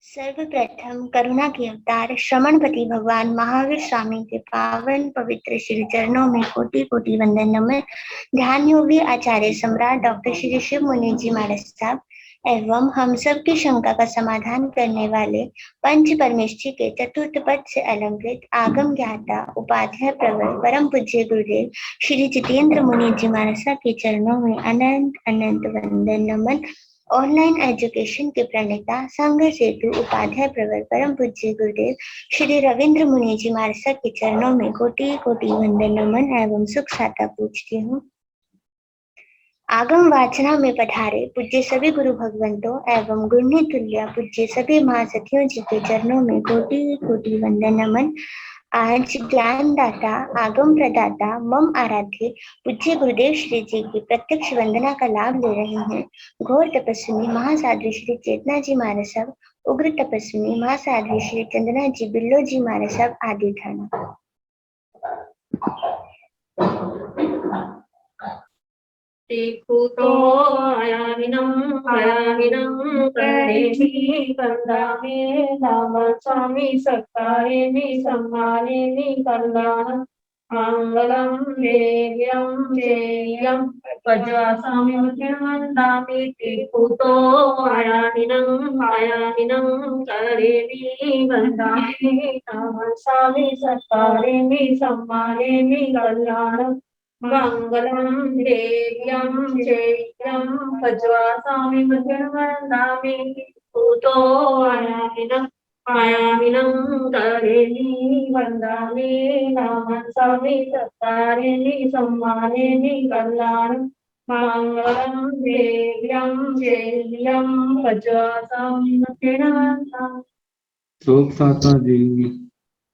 सर्वप्रथम करुणा के अवतार श्रवणपति भगवान महावीर स्वामी के पावन पवित्र श्री चरणों में कोटि कोटि वंदन नमन। ध्यान योगी आचार्य सम्राट डॉक्टर श्री शिव मुनि जी महाराज साहब एवं हम सब की शंका का समाधान करने वाले पंच परमेष्ठी के चतुर्थ पद से अलंकृत आगम ज्ञाता उपाध्याय प्रवर परम पूज्य गुरुदेव श्री जितेंद्र मुनि जी महाराज साहब के चरणों में अनंत अनंत वंदन नमन। ऑनलाइन एजुकेशन के प्रणेता संघ सेतु उपाध्याय प्रवर परम पूज्य गुरुदेव श्री रविंद्र मुनि जी महाराज के चरणों में कोटि कोटि वंदन नमन एवं सुख साता पूछती हूँ। आगम वाचना में पधारे पूज्य सभी गुरु भगवंतों एवं गुरुनी तुल्य पूज्य सभी महासतियों जी के चरणों में कोटि कोटि वंदन नमन। आज ज्ञानदाता आगम प्रदाता मम आराध्य पूज्य गुरुदेव श्री जी की प्रत्यक्ष वंदना का लाभ ले रहे हैं घोर तपस्विनी महासाध्वी श्री चेतना जी महाराज साहब, उग्र तपस्विनी महासाध्वी श्री चंदना जी बिल्लो जी महाराज साहब आदि थाना। तो आयामिनं प्रणेमि कंदामे नाम स्वामी सत्कारेमि सम्मानेमि कंदान मंगलम देव्यं देयं पज्वासामि वंदामि तो आयामिनं करेमि वंदामि नाम स्वामी सत्कारेमि सम्मानेमि कंदान मंगलम देव्यं चैत्यं पज्वासामि वंदामि तो आयामिनं करेमि वंदामि नाम स्वामी सत्कारेमि सम्मानेमि कल्याणं मंगलम देव्यं चैत्यं पज्वासामि वंदामि। शोक साता जी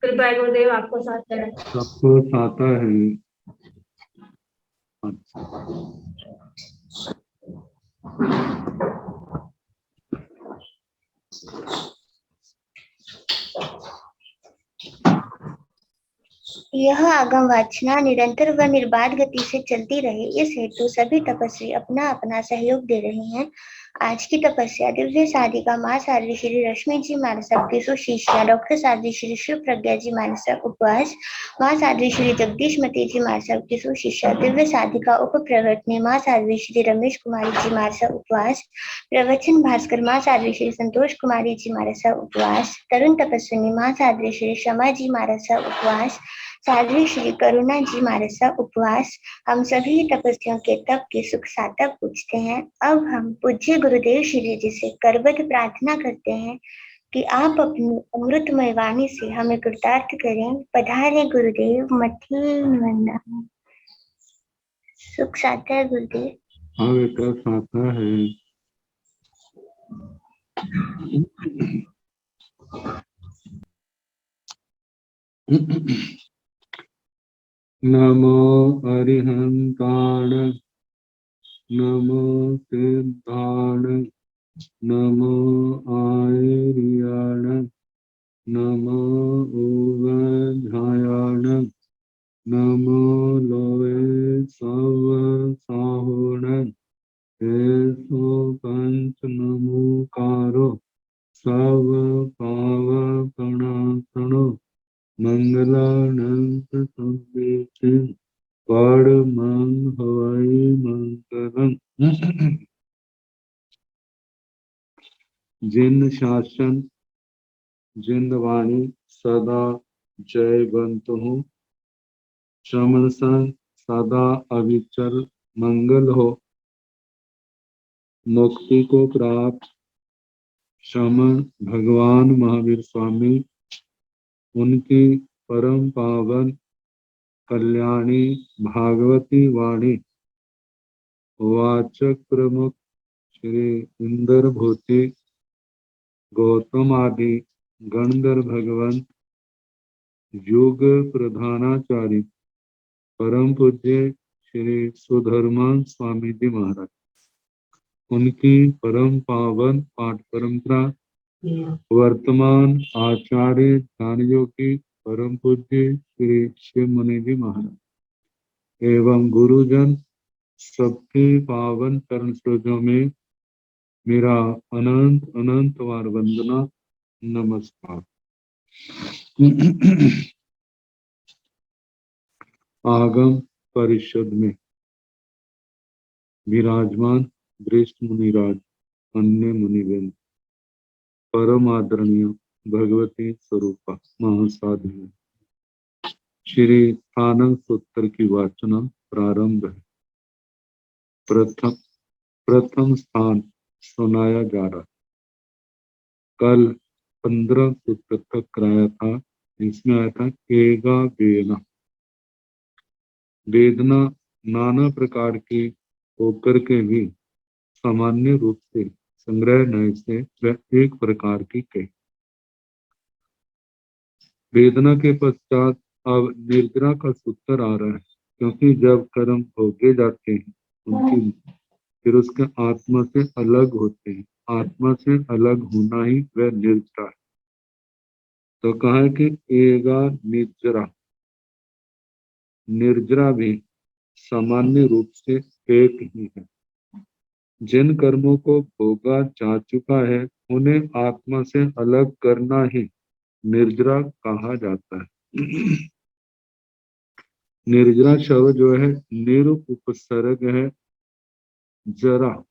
कृपया गुरुदेव आपको साथ करें। सबको साता है। यह आगम वाचना निरंतर व निर्बाध गति से चलती रहे, इस हेतु सभी तपस्वी अपना अपना सहयोग दे रहे हैं। आज की तपस्या दिव्य साधिका माँ साध्वी श्री रश्मि जी महाराज साहब की सुशिष्या डॉक्टर साध्वी श्री शिव प्रज्ञा जी महाराज साहब उपवास, माँ साध्वी श्री जगदीश मती जी महाराज साहब की सुशिष्या दिव्य साधिका उप प्रवर्तनी माँ साध्वी श्री रमेश कुमारी जी महाराज साहब उपवास, प्रवचन भास्कर माँ साध्वी श्री संतोष कुमारी जी महाराज साहब उपवास, तरुण तपस्विनी माँ साध्वी श्री शमा जी महाराज साहब उपवास, साध्वी श्री करुणा जी महाराज साहब उपवास। हम सभी तपस्वियों के तप की सुख साता पूछते हैं। अब हम पूज्य गुरुदेव श्री जी से करबद्ध प्रार्थना करते हैं कि आप अपनी अमृतमय वाणी से हमें कृतार्थ करें। पधारे गुरुदेव, मठी वंदना। सुख साता है गुरुदेव। हाँ बेटा साता है। नमो अरिहंताण नमो सिद्धाण नमो आयर्याण नमो उवध्यायाण नमो लोए सव साहुण एसो पंच नमोकारो सव पावपणासनो मंगलानंत संवेति परमं हवै मंगलम्। जिन शासन जिन वाणी सदा जयवंत हो, श्रमण संग सदा अविचल मंगल हो। मुक्ति को प्राप्त श्रमण भगवान महावीर स्वामी, उनकी परम पावन कल्याणी भागवती वाणी वाचक प्रमुख श्री इंद्र भूति गौतम आदि गणधर भगवंत योग प्रधानाचार्य परम पूज्य श्री सुधर्मान स्वामी जी महाराज, उनकी परम पावन पाठ परंपरा वर्तमान आचार्य ध्यान योगी परम पूज्य श्री शिव मुनि जी महाराज एवं गुरुजन सबके पावन चरण सरोजों में मेरा अनंत अनंत बार वंदना नमस्कार। आगम परिषद में विराजमान वरिष्ठ मुनिराज, अन्य मुनिवृंद, परम आदरणीय भगवती स्वरूपा महासाध्वी, श्री आनंद सूत्र की वाचना प्रारंभ है। प्रथम स्थान सुनाया जा रहा। कल 15 सूत्र तक कराया था। इसमें आया था एगा वेना। वेदना नाना प्रकार की होकर के भी सामान्य रूप से संग्रह नय से वह एक प्रकार की कही। वेदना के पश्चात अब निर्जरा का सूत्र आ रहा है, क्योंकि जब कर्म भोगे जाते हैं उनकी फिर उसके आत्मा से अलग होते हैं। आत्मा से अलग होना ही वह निर्जरा है। तो कहा है कि एगा निर्जरा, निर्जरा भी सामान्य रूप से एक ही है। जिन कर्मों को भोगा जा चुका है उन्हें आत्मा से अलग करना ही निर्जरा कहा जाता है। निर्जरा शब्द जो है निरुपसर्ग है जरा।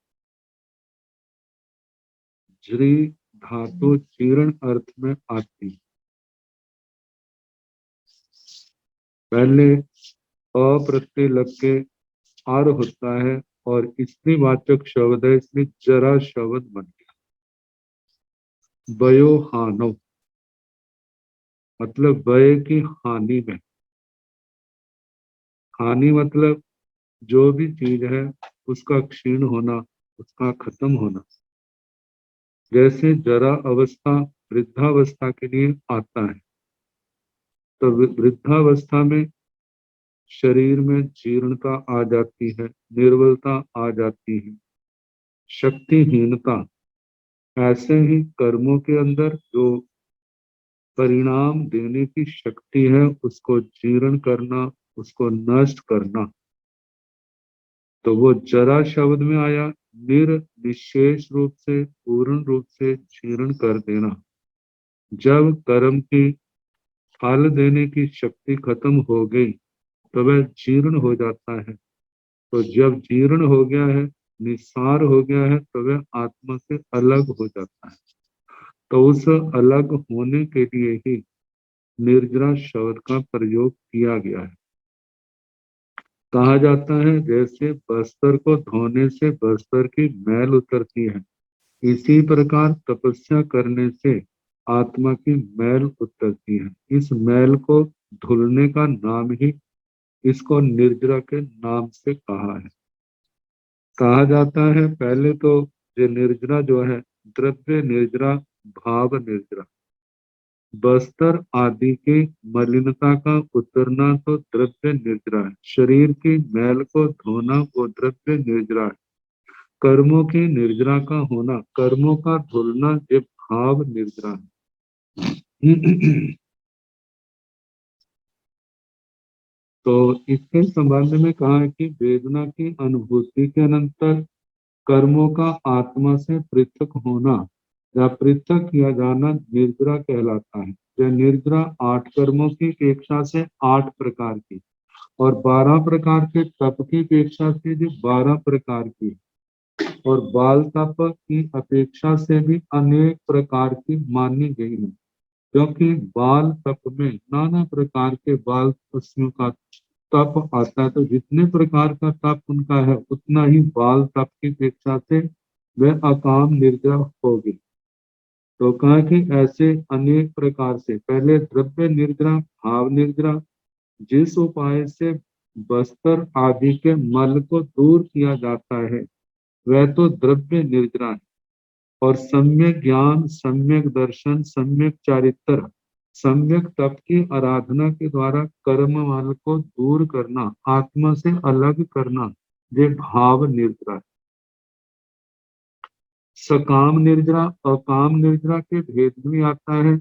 जरी धातु चीर्ण अर्थ में आती। पहले अप्रत्यय लग के आर होता है और स्त्रीवाचक शब्द है, इसलिए जरा शब्द बन गया। वयो हानो मतलब व्यय की हानि में। हानि मतलब जो भी चीज है उसका क्षीण होना, उसका खत्म होना। जैसे जरा अवस्था वृद्धावस्था के लिए आता है, तो वृद्धावस्था में शरीर में जीर्णता आ जाती है, निर्बलता आ जाती है, शक्तिहीनता। ऐसे ही कर्मों के अंदर जो परिणाम देने की शक्ति है उसको जीर्ण करना, उसको नष्ट करना, तो वो जरा शब्द में आया। निशेष रूप से पूर्ण रूप से जीर्ण कर देना। जब कर्म की फल देने की शक्ति खत्म हो गई तो वह जीर्ण हो जाता है। तो जब जीर्ण हो गया है, निस्सार हो गया है, तो वह आत्मा से अलग हो जाता है। तो उस अलग होने के लिए ही निर्जरा शब्द का प्रयोग किया गया है। कहा जाता है जैसे बस्तर को धोने से बस्तर की मैल उतरती है, इसी प्रकार तपस्या करने से आत्मा की मैल उतरती है। इस मैल को धुलने का नाम ही इसको निर्जरा के नाम से कहा है। कहा जाता है पहले तो ये निर्जरा जो है द्रव्य निर्जरा, भाव निर्जरा। बस्तर आदि की मलिनता का उतरना तो द्रव्य निर्जरा है। शरीर की मैल को धोना वो द्रव्य निर्जरा है। कर्मों की निर्जरा का होना, कर्मों का धुलना, ये भाव निर्जरा है। तो इसके संबंध में कहा है कि वेदना की अनुभूति के अनंतर कर्मों का आत्मा से पृथक होना या पृथक किया जाना निर्जरा कहलाता है। यह निर्जरा 8 कर्मों की अपेक्षा से 8 प्रकार की और 12 प्रकार के तप की अपेक्षा से जो 12 प्रकार की और बाल तप की अपेक्षा से भी अनेक प्रकार की मानी गई है। क्योंकि बाल तप में नाना प्रकार के बाल तपस्वियों का तप आता है, तो जितने प्रकार का तप उनका है उतना ही बाल तप की अपेक्षा से वह अकाम निर्जरा होगी। तो कहा कि ऐसे अनेक प्रकार से पहले द्रव्य निर्जरा, भाव निर्जरा, जिस उपाय से बस्तर आदि के मल को दूर किया जाता है वह तो द्रव्य निर्जरा है। और सम्यक ज्ञान, सम्यक दर्शन, सम्यक चारित्र, सम्यक तप की आराधना के द्वारा कर्म मल को दूर करना, आत्मा से अलग करना, ये भाव निर्जरा है। सकाम निर्जरा और काम निर्जरा के भेद में आता है।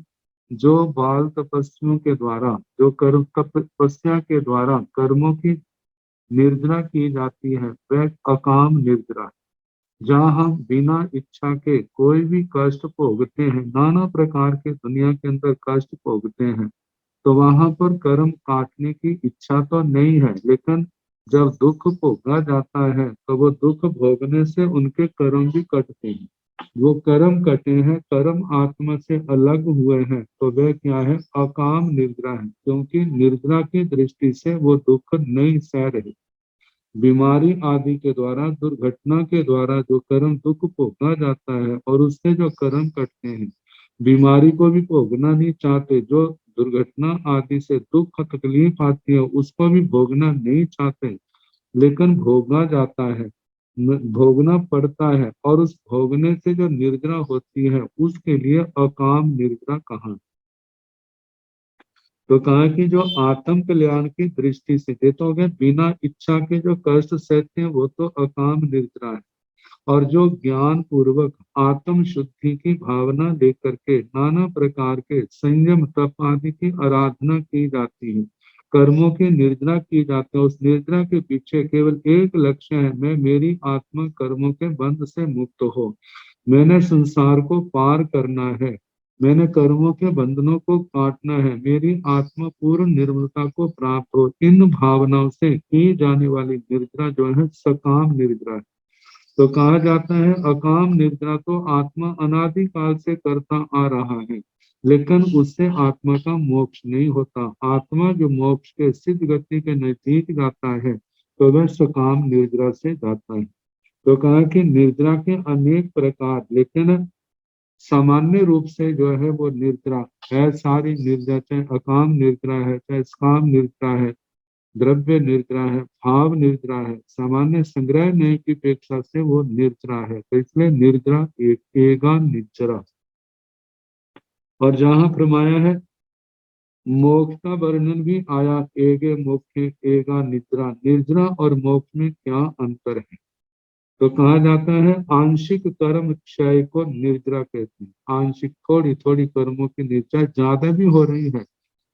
जो बाल तपस्वियों के द्वारा, जो कर्म तपस्या के द्वारा कर्मों की निर्जरा की जाती है वह अकाम निर्जरा है। जहाँ हम बिना इच्छा के कोई भी कष्ट भोगते हैं, नाना प्रकार के दुनिया के अंदर कष्ट भोगते हैं, तो वहां पर कर्म काटने की इच्छा तो नहीं है, लेकिन जब दुख भोगा जाता है तो वो दुख भोगने से उनके कर्म भी कटते हैं। वो कर्म कटे हैं, कर्म आत्मा से अलग हुए हैं, तो वह क्या है? अकाम निद्रा है, क्योंकि निद्रा की दृष्टि से वो दुख नहीं सह रहे। बीमारी आदि के द्वारा, दुर्घटना के द्वारा जो कर्म दुख भोगा जाता है और उससे जो कर्म कटते हैं, बीमारी को भी भोगना नहीं चाहते, जो दुर्घटना आदि से दुख तकलीफ आती है उसको भी भोगना नहीं चाहते, लेकिन भोगा जाता है, भोगना पड़ता है, और उस भोगने से जो निर्जरा होती है उसके लिए अकाम निर्जरा कहा। तो कहा कि जो आत्म कल्याण की दृष्टि से, ये तो हो गए बिना इच्छा के जो कष्ट सहते हैं वो तो अकाम निद्रा है। और जो ज्ञान पूर्वक आत्म शुद्धि की भावना लेकर के नाना प्रकार के संयम तप आदि की आराधना की जाती है, कर्मों की निर्जरा की जाती है, उस निर्जरा के पीछे केवल एक लक्ष्य है, मैं मेरी आत्मा कर्मों के बंध से मुक्त हो, मैंने संसार को पार करना है, मैंने कर्मों के बंधनों को काटना है, मेरी आत्मा पूर्ण निर्मलता को प्राप्त हो। इन भावनाओं से की जाने वाली निर्जरा जो है सकाम निर्जरा है। तो कहा जाता है अकाम निद्रा तो आत्मा अनादि काल से करता आ रहा है, लेकिन उससे आत्मा का मोक्ष नहीं होता। आत्मा जो मोक्ष के सिद्ध गति के नजदीक जाता है तो वह सकाम निद्रा से जाता है। तो कहा कि निद्रा के अनेक प्रकार, लेकिन सामान्य रूप से जो है वो निद्रा है, सारी निद्रा, चाहे अकाम निद्रा है, चाहे स्काम निद्रा है, द्रव्य निद्रा है, भाव निद्रा है, सामान्य संग्रह नहीं की अपेक्षा से वो निद्रा है, तो इसलिए निद्रा एगा निद्रा। और जहां फरमाया है मोक्ष का वर्णन भी आया, एगे मोक्ष एगा निद्रा, निर्जरा और मोक्ष में क्या अंतर है? तो कहा जाता है आंशिक कर्म क्षय को निर्जरा कहते हैं। आंशिक थोड़ी थोड़ी कर्मों की निर्जरा ज्यादा भी हो रही है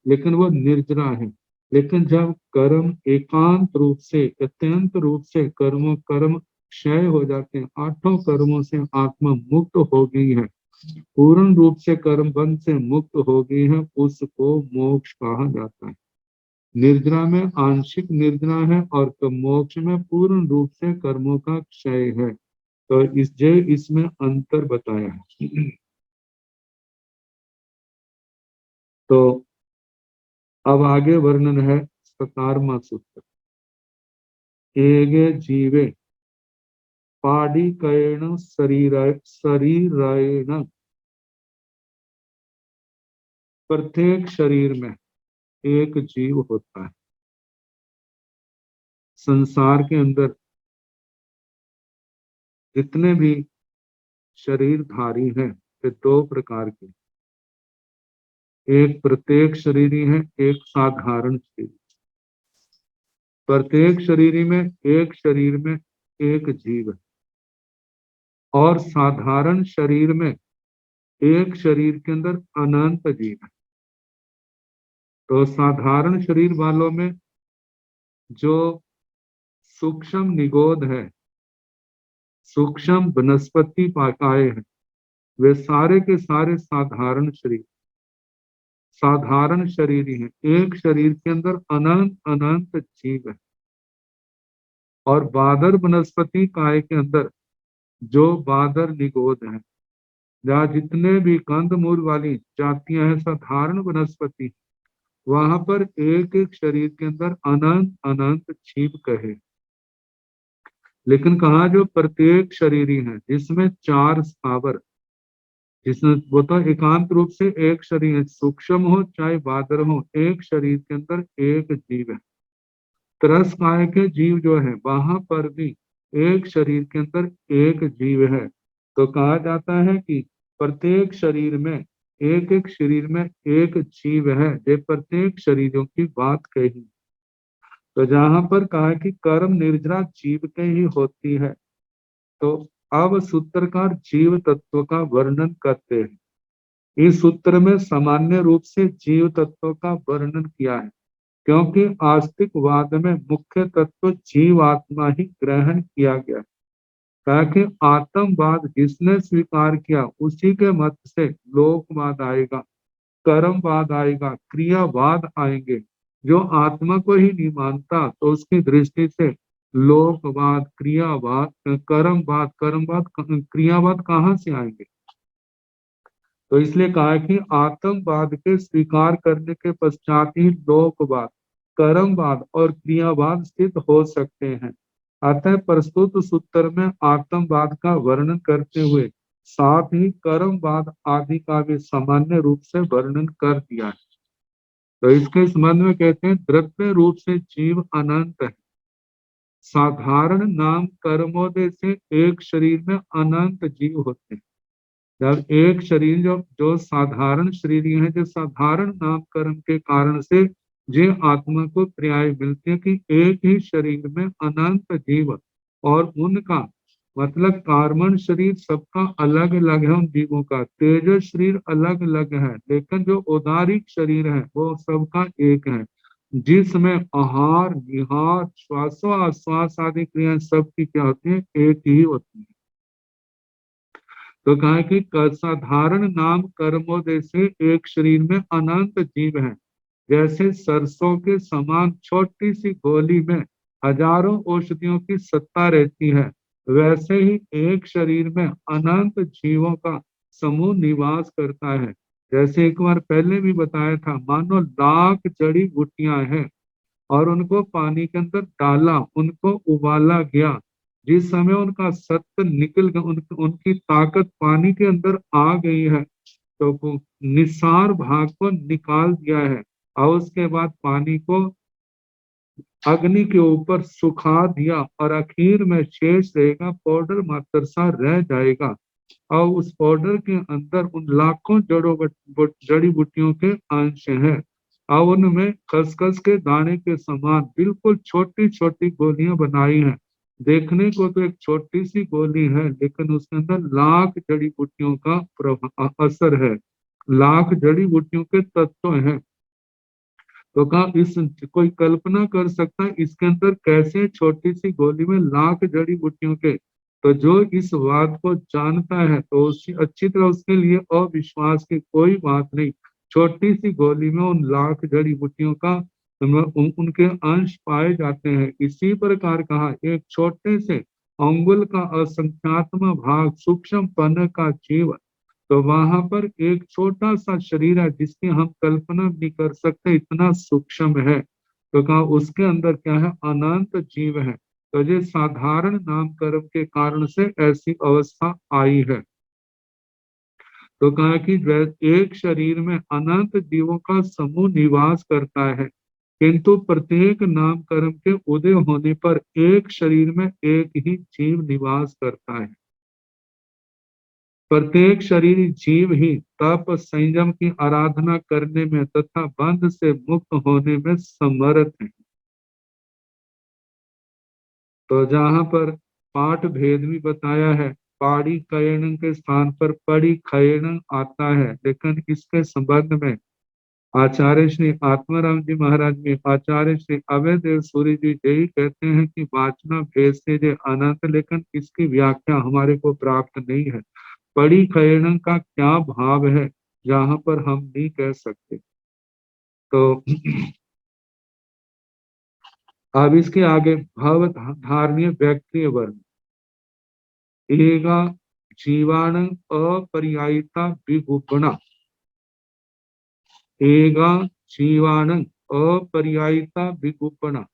लेकिन वो निर्जरा है। लेकिन जब कर्म एकांत रूप से, अत्यंत रूप से कर्म क्षय हो जाते हैं, आठों कर्मों से आत्मा मुक्त हो गई है, पूर्ण रूप से कर्म बंध से मुक्त हो गई है, उसको मोक्ष कहा जाता है। निर्जरा में आंशिक निर्जरा है और मोक्ष में पूर्ण रूप से कर्मों का क्षय है। तो इसमें अंतर बताया है। तो अब आगे वर्णन है 17वां सूत्र। एगे जीवे पाडिकैण शरीरेण, प्रत्येक शरीर में एक जीव होता है। संसार के अंदर जितने भी शरीरधारी हैं वे दो प्रकार के, एक प्रत्येक शरीरी है, एक साधारण शरीर। प्रत्येक शरीरी में एक शरीर में एक जीव है, और साधारण शरीर में एक शरीर के अंदर अनंत जीव है। तो साधारण शरीर वालों में जो सूक्ष्म निगोद है, सूक्ष्म वनस्पति पाकाए हैं, वे सारे के सारे साधारण शरीर ही हैं। एक शरीर के अंदर अनंत अनंत जीव है। और बादर वनस्पति काय के अंदर जो बादर निगोद है, जहाँ जितने भी कंदमूल वाली जातियां हैं साधारण वनस्पति, वहां पर एक एक शरीर के अंदर अनंत अनंत जीव कहे। लेकिन कहा जो प्रत्येक शरीरी है जिसमें चार स्थावर, जिसमें वो तो एकांत रूप से एक शरीर है, सूक्ष्म हो चाहे बादर हो, एक शरीर के अंदर एक जीव है। तरस काय के जीव जो है वहां पर भी एक शरीर के अंदर एक जीव है। तो कहा जाता है कि प्रत्येक शरीर में एक एक शरीर में एक जीव है, ये प्रत्येक शरीरों की बात कही। तो जहां पर कहा कि कर्म निर्जरा जीव के ही होती है, तो अब सूत्रकार जीव तत्व का वर्णन करते हैं। इस सूत्र में सामान्य रूप से जीव तत्व का वर्णन किया है, क्योंकि आस्तिकवाद में मुख्य तत्व जीव आत्मा ही ग्रहण किया गया। कहा कि आत्मवाद जिसने स्वीकार किया उसी के मत से लोकवाद आएगा, कर्मवाद आएगा, क्रियावाद आएंगे। जो आत्मा को ही नहीं मानता तो उसकी दृष्टि से लोकवाद, क्रियावाद, कर्मवाद, क्रियावाद कहाँ से आएंगे। तो इसलिए कहा कि आत्मवाद के स्वीकार करने के पश्चात ही लोकवाद, कर्मवाद और क्रियावाद सिद्ध हो सकते हैं। अतः प्रस्तुत सूत्र में आत्मवाद का वर्णन करते हुए साथ ही कर्मवाद आदि का भी सामान्य रूप से वर्णन कर दिया है। तो इसके संबंध में कहते हैं द्रव्य रूप से जीव अनंत है, साधारण नाम कर्मोदय से एक शरीर में अनंत जीव होते हैं। जब एक शरीर जो साधारण शरीर है, जो साधारण नाम कर्म के कारण से जो आत्मा को पर्याय मिलती है कि एक ही शरीर में अनंत जीव, और उनका मतलब कार्बन शरीर सबका अलग अलग है, उन जीवों का तेजस शरीर अलग अलग है, लेकिन जो औदारिक शरीर है वो सबका एक है, जिसमें आहार विहार श्वासोच्छ्वास आदि क्रियाएं सबकी क्या होती है, एक ही होती है। तो कहा कि साधारण नाम कर्मोदय से एक शरीर में अनंत जीव है। जैसे सरसों के समान छोटी सी गोली में हजारों औषधियों की सत्ता रहती है, वैसे ही एक शरीर में अनंत जीवों का समूह निवास करता है। जैसे एक बार पहले भी बताया था, मानो लाख जड़ी बूटियां हैं और उनको पानी के अंदर डाला, उनको उबाला गया, जिस समय उनका सत्व निकल गया, उनकी ताकत पानी के अंदर आ गई है, तो वो निसार भाग को निकाल दिया है और उसके बाद पानी को अग्नि के ऊपर सुखा दिया और आखिर में शेष रहेगा पाउडर मात्र सा रह जाएगा, और उस पाउडर के अंदर उन लाखों जड़ी बूटियों के अंश हैं और उनमें खसखस के दाने के समान बिल्कुल छोटी छोटी गोलियां बनाई हैं। देखने को तो एक छोटी सी गोली है, लेकिन उसके अंदर लाख जड़ी बूटियों का असर है, लाख जड़ी बूटियों के तत्व हैं। तो कहा इस कोई कल्पना कर सकता है इसके अंदर कैसे छोटी सी गोली में लाख जड़ी बूटियों के। तो जो इस बात को जानता है तो उसी अच्छी तरह उसके लिए अविश्वास की कोई बात नहीं। छोटी सी गोली में उन लाख जड़ी बूटियों का उनके अंश पाए जाते हैं। इसी प्रकार कहा एक छोटे से अंगुल का असंख्यात्म भाग सूक्ष्म पन का जीव, तो वहां पर एक छोटा सा शरीर है जिसकी हम कल्पना नहीं कर सकते, इतना सूक्ष्म है। तो कहा उसके अंदर क्या है, अनंत जीव है। तो ये साधारण नाम कर्म के कारण से ऐसी अवस्था आई है। तो कहा कि एक शरीर में अनंत जीवों का समूह निवास करता है, किंतु प्रत्येक नाम कर्म के उदय होने पर एक शरीर में एक ही जीव निवास करता है। प्रत्येक शरीर जीव ही तप संयम की आराधना करने में तथा बंध से मुक्त होने में समर्थ है। तो जहां पर पाठ भेद भी बताया है, पाड़ी कयण के स्थान पर पड़ी खयण आता है, लेकिन इसके संबंध में आचार्य श्री आत्माराम जी महाराज में आचार्य श्री अभय देव सूर्य जी यही कहते हैं कि वाचना भेद से जो अनंत, लेकिन इसकी व्याख्या हमारे को प्राप्त नहीं है। पड़ी खयण का क्या भाव है जहां पर हम नहीं कह सकते। तो अब इसके आगे भव धारणीय व्यक्ति वर्ण एगा जीवाण अपर्यायिता विगुपणा, एगा जीवाण अपर्यायिता विगुपणा।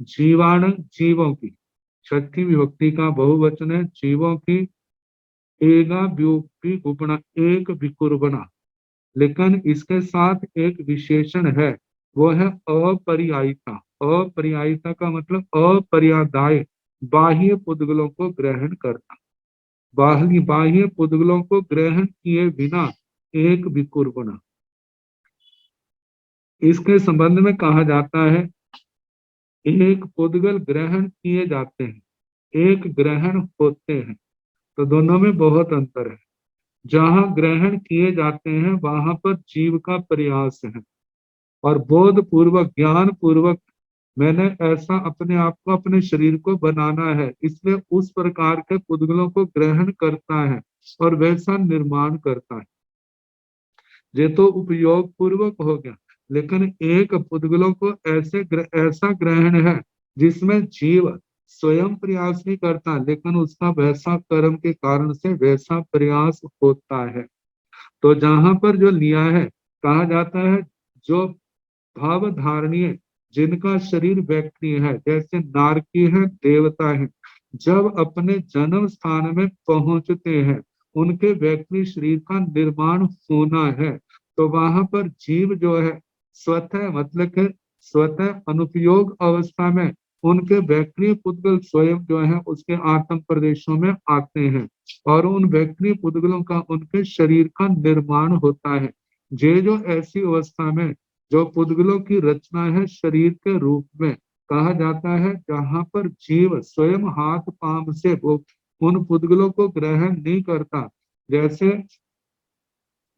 जीवाण जीवों की, छठी विभक्ति का बहुवचन है, जीवों की एगा विगुपणा एक विकुर्बणा, लेकिन इसके साथ एक विशेषण है, वो है अपरियायिता। अपरियायिता का मतलब अपर्यादाय, बाह्य पुद्गलों को ग्रहण करना, बाह्य पुद्गलों को ग्रहण किए बिना एक विकुर्बणा। इसके संबंध में कहा जाता है एक पुद्गल ग्रहण किए जाते हैं, एक ग्रहण होते हैं, तो दोनों में बहुत अंतर है। जहां ग्रहण किए जाते हैं वहां पर जीव का प्रयास है और बोध पूर्वक ज्ञान पूर्वक मैंने ऐसा अपने आप को, अपने शरीर को बनाना है, इसलिए उस प्रकार के पुद्गलों को ग्रहण करता है और वैसा निर्माण करता है। ये तो उपयोग पूर्वक हो गया, लेकिन एक पुद्गलों को ऐसा ग्रहण है जिसमें जीव स्वयं प्रयास नहीं करता, लेकिन उसका वैसा कर्म के कारण से वैसा प्रयास होता है। तो जहां पर जो लिया है, कहा जाता है जो भाव धारणीय, जिनका शरीर व्यक्ति है, जैसे नारकी है, देवता है, जब अपने जन्म स्थान में पहुंचते हैं, उनके व्यक्ति शरीर का निर्माण होना है, तो वहां पर जीव जो है स्वतः, मतलब कि स्वतः अनुपयोग अवस्था में उनके व्यक्ति पुद्गल स्वयं जो है उसके आत्म प्रदेशों में आते हैं और उन व्यक्ति पुद्गलों का उनके शरीर का निर्माण होता है। ये जो ऐसी अवस्था में जो पुद्गलों की रचना है शरीर के रूप में, कहा जाता है जहां पर जीव स्वयं हाथ पांव से वो उन पुद्गलों को ग्रहण नहीं करता। जैसे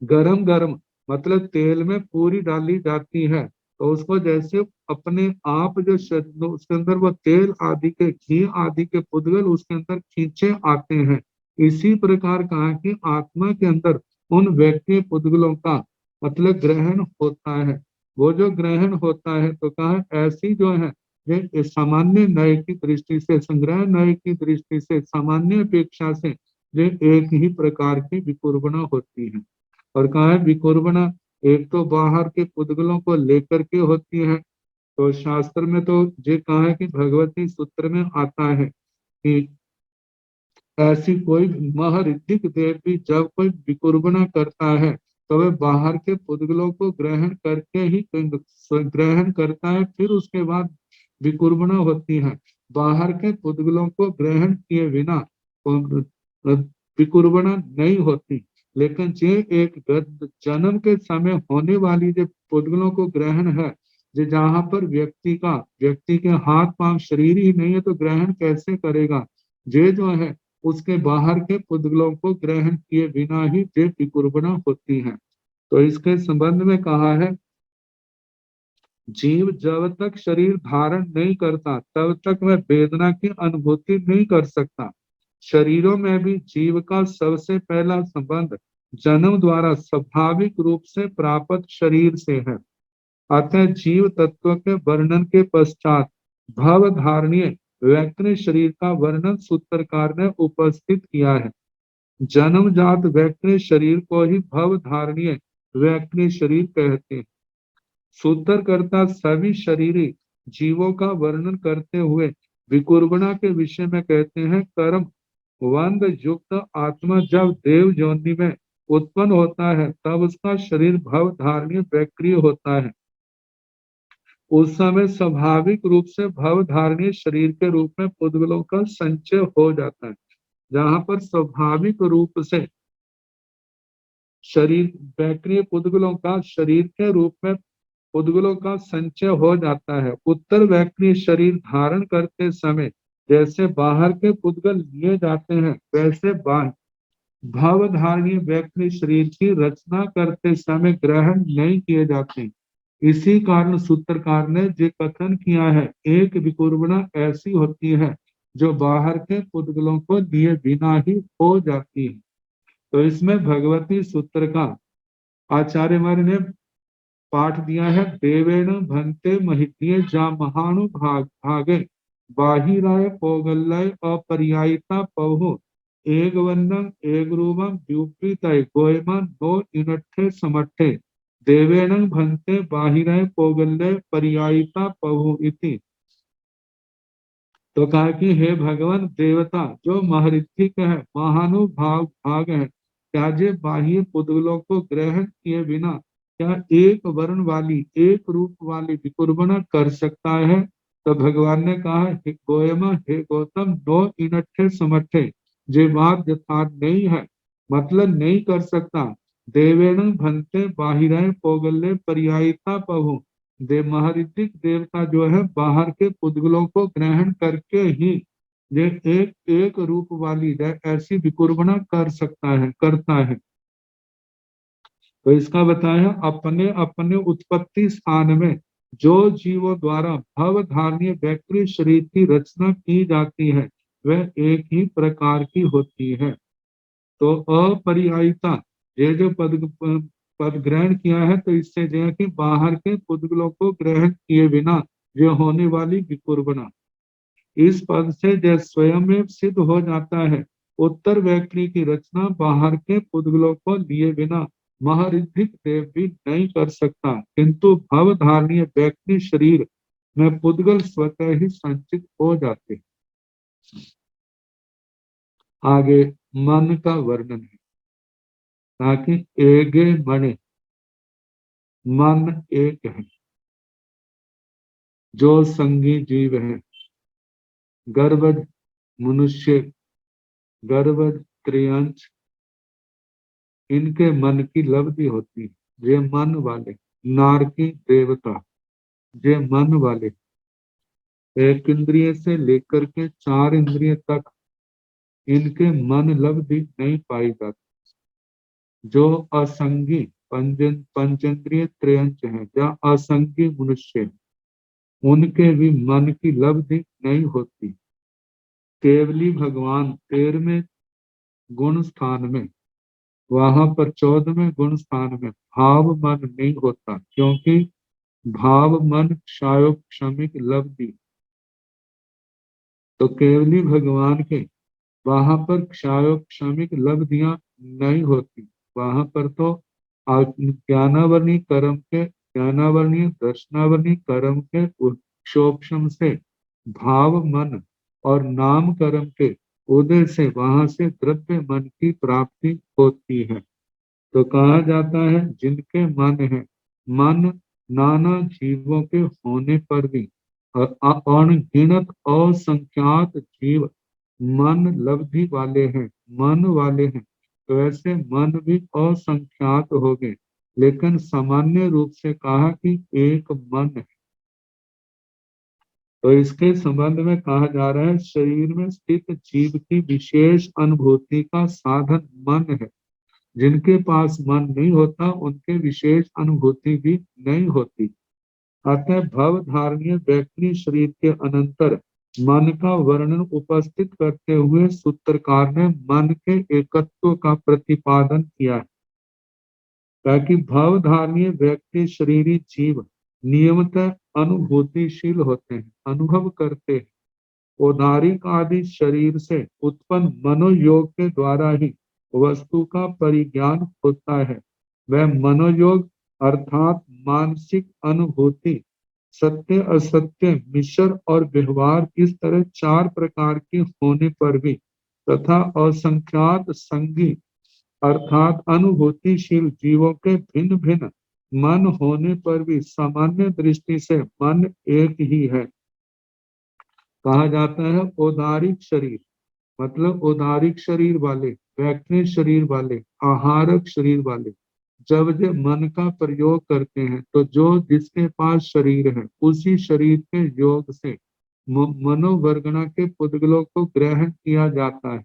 गरम गरम, मतलब तेल में पूरी डाली जाती है, तो उसको जैसे अपने आप जो उसके अंदर वो तेल आदि के, घी आदि के पुद्गल उसके अंदर खींचे आते हैं, इसी प्रकार कहा कि आत्मा के अंदर उन व्यक्ति पुद्गलों का मतलब ग्रहण होता है। वो जो ग्रहण होता है, तो कहा ऐसी जो है ये सामान्य न्याय की दृष्टि से, संग्रह न्याय की दृष्टि से, सामान्य अपेक्षा से ये एक ही प्रकार की विकुर्बणा होती है। और कहा है विकुर्बणा एक तो बाहर के पुद्गलों को लेकर के होती है, तो शास्त्र में तो ये कहा है कि भगवती सूत्र में आता है कि ऐसी कोई महऋद्धिक देव भी जब कोई विकुर्बणा करता है, तो वह बाहर के पुद्गलों को ग्रहण करके ही ग्रहण करता है, फिर उसके बाद विकुर्बणा होती है। बाहर के पुद्गलों को ग्रहण किए बिना विकुर्बणा नहीं होती। लेकिन ये एक जन्म के समय होने वाली जो पुद्गलों को ग्रहण है, जो जहां पर व्यक्ति के हाथ पांव शरीर ही नहीं है, तो ग्रहण कैसे करेगा। ये जो है उसके बाहर के पुद्गलों को ग्रहण किए बिना ही ये विकुर्बणा होती है। तो इसके संबंध में कहा है जीव जब तक शरीर धारण नहीं करता तब तक वह वेदना की अनुभूति नहीं कर सकता। शरीरों में भी जीव का सबसे पहला संबंध जन्म द्वारा स्वाभाविक रूप से प्राप्त शरीर से है। अतः जीव तत्व के वर्णन के पश्चात भव धारणीय व्यक्ति शरीर का वर्णन सूत्रकार ने उपस्थित किया है। जन्मजात व्यक्ति शरीर को ही भव धारणीय व्यक्ति शरीर कहते हैं। सूत्रकर्ता सभी शरीरी जीवों का वर्णन करते हुए विकुर्बणा के विषय में कहते हैं कर्म वंद युक्त आत्मा जब देव योनि में उत्पन्न होता है, तब उसका शरीर भव धारणीय व्यक्ति होता है। उस समय स्वाभाविक रूप से भव धारणीय शरीर के रूप में पुद्गलों का संचय हो जाता है। जहां पर स्वाभाविक रूप से शरीर वैक्रिय पुद्गलों का शरीर के रूप में पुद्गलों का संचय हो जाता है। उत्तर वैक्रिय शरीर धारण करते समय जैसे बाहर के पुद्गल लिए जाते हैं, वैसे भव धारणीय वैक्रिय शरीर की रचना करते समय ग्रहण नहीं किए जाते। इसी कारण सूत्रकार ने जो कथन किया है, एक विकुर्बणा ऐसी होती है जो बाहर के पुद्गलों को दिए बिना ही हो जाती है। तो इसमें भगवती सूत्र का आचार्य ने पाठ दिया है, देवेण भंते महितीय जा महानु भागे बाहिराय पौगल्लय अपर्यायिता पवहु एक वन्नम एक रूपम द्युपितय गोयमन नो इनठे समठे देवेण भंते बाहिराय पौगल्लय पर्यायिता पवहु इति। तो कहा कि हे भगवान देवता जो महऋत्विक है, महानुभाव भाग है, त्याजे बाह्य पुद्गलों को ग्रहण किए बिना क्या एक वर्ण वाली, एक रूप वाली विकुर्बणा कर सकता है। तो भगवान ने कहा, हे गोयम, हे गौतम, नो इनठे समठे, ये बात यथार्थ नहीं है, मतलब नहीं कर सकता। देवेण भंते बाहिराय पौगल्य पर्यायिता पहु, देव महऋत्विक देवता जो है बाहर के पुद्गलों को ग्रहण करके ही ये एक रूप वाली ऐसी विकुर्बणा कर सकता है, करता है। तो इसका बताया अपने अपने उत्पत्ति स्थान में जो जीवों द्वारा भवधारणीय वैकृत शरीर की रचना की जाती है वह एक ही प्रकार की होती है। तो अपरिहार्यता, ये जो पद ग्रहण किया है, तो इससे जो है कि बाहर के पुद्गलों को ग्रहण किए बिना जो होने वाली विकुर्बना, इस पद से जो स्वयं में सिद्ध हो जाता है। उत्तर वैक्री की रचना बाहर के पुद्गलों को लिए बिना महर्षि देव भी नहीं कर सकता, किंतु भवधारणीय वैक्री शरीर में पुद्गल स्वतः ही संचित हो जाते हैं। आगे मन का वर्णन है, ताकि एगे मणे, मन एक है, जो संगी जीव है, गर्भज मनुष्य, गर्भज त्रियंश, इनके मन की लब्धि होती है। ये मन वाले, नारकी देवता, ये मन वाले, एक इंद्रिय से लेकर के 4 इंद्रिय तक इनके मन लब्धि नहीं पाई जाती। जो असंगी पंचेंद्रिय त्रयंच है, या असंगी मनुष्य है, उनके भी मन की लब्धि नहीं होती। केवली भगवान 13वें गुण स्थान में, वहां पर 14वें गुण स्थान में भाव मन नहीं होता, क्योंकि भाव मन क्षायोक्षमिक लब्धि। तो केवली भगवान के वहां पर क्षायोक्षमिक लब्धियां नहीं होती। वहां पर तो ज्ञानावरणी कर्म के, ज्ञानावरणी दर्शनावरणी कर्म के क्षोक्षम से भाव मन और नाम कर्म के उदय से वहां से द्रव्य मन की प्राप्ति होती है। तो कहा जाता है जिनके मन है, मन नाना जीवों के होने पर भी अनगिनत असंख्यात जीव मन लब्धि वाले हैं, मन वाले हैं। तो ऐसे मन भी असंख्यात हो गए, लेकिन सामान्य रूप से कहा कि एक मन है। तो इसके संबंध में कहा जा रहा है शरीर में स्थित जीव की विशेष अनुभूति का साधन मन है। जिनके पास मन नहीं होता उनके विशेष अनुभूति भी नहीं होती। अतः भव धारणीय वैक्री शरीर के अनंतर मन का वर्णन उपस्थित करते हुए सूत्रकार ने मन के एकत्व का प्रतिपादन किया है, ताकि भव धारणीय वैक्री शरीरी जीव नियमतः अनुभूतिशील होते हैं, अनुभव करते हैं। औदारिक आदि शरीर से उत्पन्न मनोयोग के द्वारा ही वस्तु का परिज्ञान होता है। वह मनोयोग अर्थात मानसिक अनुभूति, सत्य असत्य मिश्र और व्यवहार, इस तरह 4 प्रकार के होने पर भी तथा असंख्यात संगी अर्थात अनुभूतिशील जीवों के भिन्न भिन्न मन होने पर भी सामान्य दृष्टि से मन एक ही है। कहा जाता है औदारिक शरीर, मतलब औदारिक शरीर वाले, वैक्रिक शरीर वाले, आहारक शरीर वाले जब जब मन का प्रयोग करते हैं तो जो जिसके पास शरीर है उसी शरीर के योग से मनोवर्गणा के पुद्गलों को ग्रहण किया जाता है।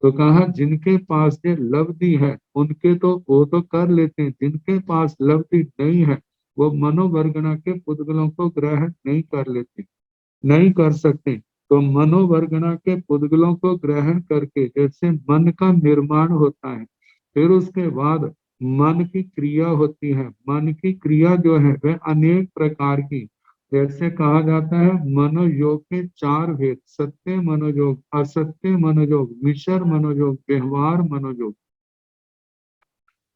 तो कहा जिनके पास ये लब्धि है उनके तो वो तो कर लेते हैं, जिनके पास लब्धि नहीं है वो मनोवर्गणा के पुद्गलों को ग्रहण नहीं कर लेते, नहीं कर सकते। तो मनोवर्गणा के पुद्गलों को ग्रहण करके जैसे मन का निर्माण होता है, फिर उसके बाद मन की क्रिया होती है। मन की क्रिया जो है वह अनेक प्रकार की, जैसे कहा जाता है मनोयोग के 4 भेद, सत्य मनोयोग, असत्य मनोयोग, मिश्र मनोयोग, व्यवहार मनोयोग।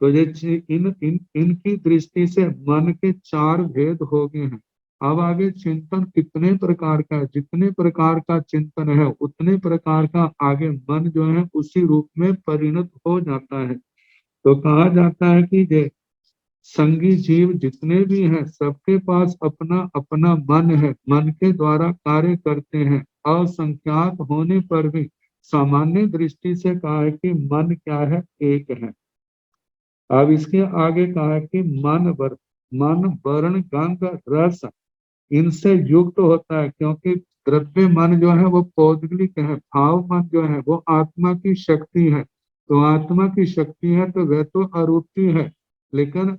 तो ये इनकी दृष्टि से मन के 4 भेद हो गए हैं। अब आगे चिंतन कितने प्रकार का है, जितने प्रकार का चिंतन है उतने प्रकार का आगे मन जो है उसी रूप में परिणत हो जाता है। तो कहा जाता है कि ये संगी जीव जितने भी हैं सबके पास अपना अपना मन है, मन के द्वारा कार्य करते हैं। असंख्यात होने पर भी सामान्य दृष्टि से कहा है कि मन क्या है, एक है। अब इसके आगे कहा है कि मन वर्ण गंध रस इनसे युक्त होता है, क्योंकि द्रव्य मन जो है वो पौद्गलिक है, भाव मन जो है वो आत्मा की शक्ति है। तो आत्मा की शक्ति है तो वह तो अरूपी है, लेकिन